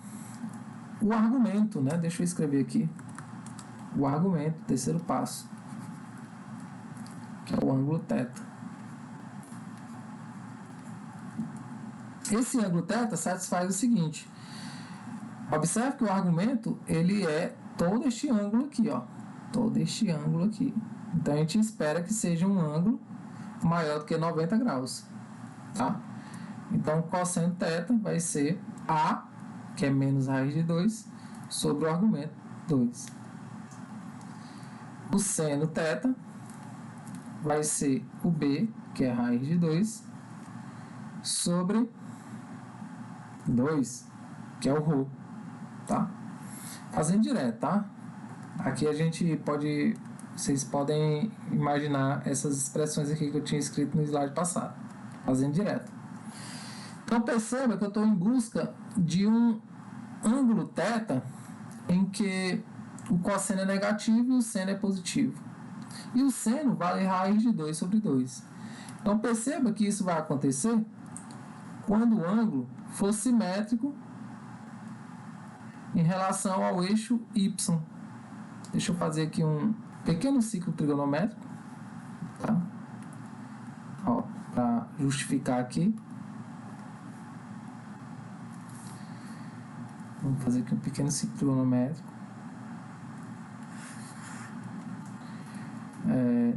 o argumento, né? Deixa eu escrever aqui. O argumento, terceiro passo, que é o ângulo θ. Esse ângulo θ satisfaz o seguinte: observe que o argumento ele é todo este ângulo aqui, ó, todo este ângulo aqui. Então a gente espera que seja um ângulo maior do que 90 graus, tá? Então o cosseno θ vai ser A, que é menos raiz de 2, sobre o argumento 2. O seno θ vai ser o B, que é raiz de 2, sobre 2, que é o ρ, tá? Fazendo direto, tá? Aqui a gente pode, vocês podem imaginar essas expressões aqui que eu tinha escrito no slide passado, fazendo direto. Então perceba que eu estou em busca de um ângulo θ em que o cosseno é negativo e o seno é positivo. E o seno vale raiz de 2 sobre 2. Então perceba que isso vai acontecer quando o ângulo for simétrico em relação ao eixo y. Deixa eu fazer aqui um pequeno ciclo trigonométrico, tá? Para justificar aqui. Vamos fazer aqui um pequeno ciclo trigonométrico.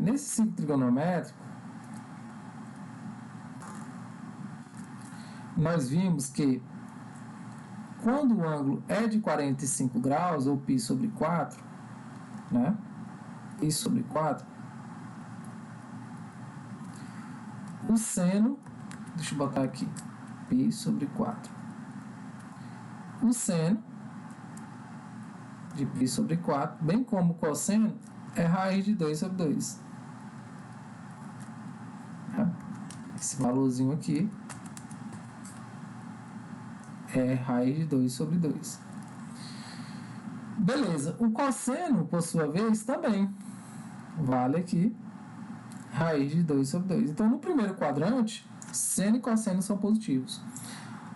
Nesse ciclo trigonométrico, nós vimos que quando o ângulo é de 45 graus, ou π sobre 4, né? Π sobre 4, o seno, deixa eu botar aqui, π sobre 4. O seno de π sobre 4, bem como o cosseno, é raiz de 2 sobre 2. Esse valorzinho aqui é raiz de 2 sobre 2. Beleza. O cosseno, por sua vez, também vale aqui raiz de 2 sobre 2. Então, no primeiro quadrante, seno e cosseno são positivos.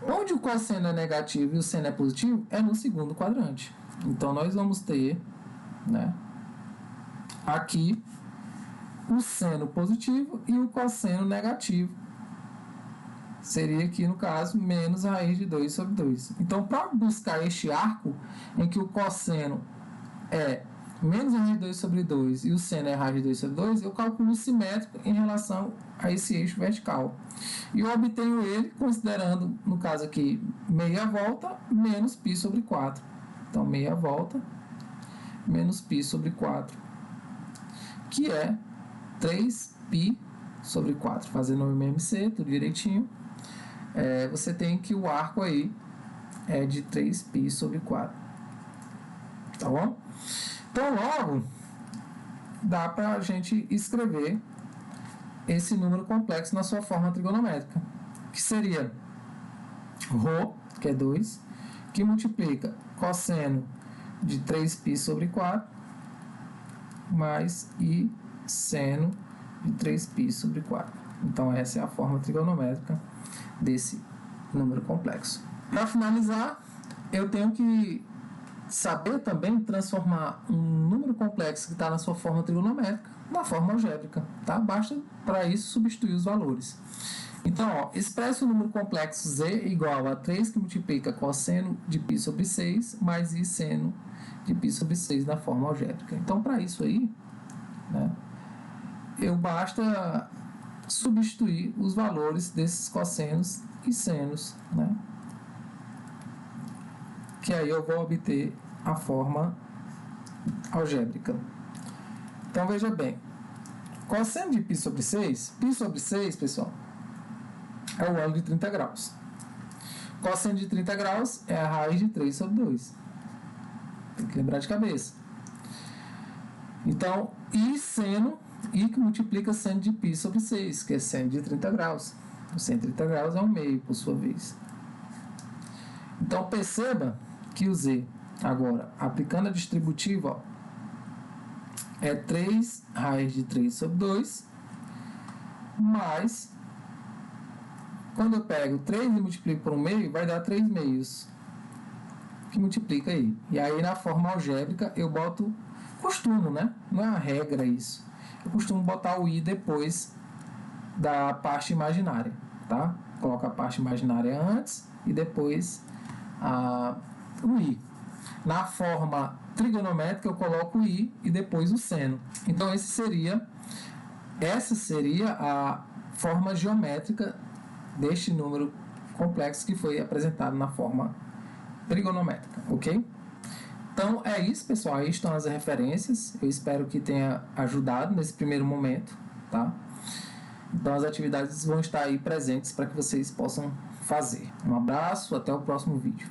Onde o cosseno é negativo e o seno é positivo é no segundo quadrante. Então, nós vamos ter, né, aqui o seno positivo e o cosseno negativo. Seria aqui, no caso, menos raiz de 2 sobre 2. Então, para buscar este arco em que o cosseno é menos raiz de 2 sobre 2 e o seno é raiz de 2 sobre 2, eu calculo o simétrico em relação a esse eixo vertical. E eu obtenho ele considerando, no caso aqui, meia volta menos π sobre 4. Então, meia volta menos π sobre 4, que é 3π sobre 4, fazendo o MMC, tudo direitinho, você tem que o arco aí é de 3π sobre 4. Tá bom? Então, logo, dá para a gente escrever esse número complexo na sua forma trigonométrica, que seria ρ, que é 2, que multiplica cosseno de 3π sobre 4 mais i seno de 3π sobre 4. Então, essa é a forma trigonométrica desse número complexo. Para finalizar, eu tenho que saber também transformar um número complexo que está na sua forma trigonométrica na forma algébrica, tá? Basta para isso substituir os valores. Então, ó, expresse o número complexo z igual a 3 que multiplica cosseno de π sobre 6 mais i seno de π sobre 6 na forma algébrica. Então, para isso aí, né, basta substituir os valores desses cossenos e senos, né? Que aí eu vou obter a forma algébrica. Então, veja bem, cosseno de π sobre 6, pessoal, é o ângulo de 30 graus. Cosseno de 30 graus é a raiz de 3 sobre 2. Tem que lembrar de cabeça. Então, i seno, i que multiplica seno de π sobre 6, que é seno de 30 graus. O seno de 30 graus é 1/2, por sua vez. Então, perceba que o z, agora, aplicando a distributiva, ó, é 3 raiz de 3 sobre 2, mais, quando eu pego 3 e multiplico por 1/2, vai dar 3/2, que multiplica aí. E aí, na forma algébrica, eu costumo, né? Não é uma regra isso. Eu costumo botar o i depois da parte imaginária, tá? Coloco a parte imaginária antes e depois o i. Na forma trigonométrica, eu coloco o i e depois o seno. Então, essa seria a forma geométrica deste número complexo que foi apresentado na forma trigonométrica, ok? Então, é isso, pessoal. Aí estão as referências. Eu espero que tenha ajudado nesse primeiro momento, tá? Então, as atividades vão estar aí presentes para que vocês possam fazer. Um abraço, até o próximo vídeo.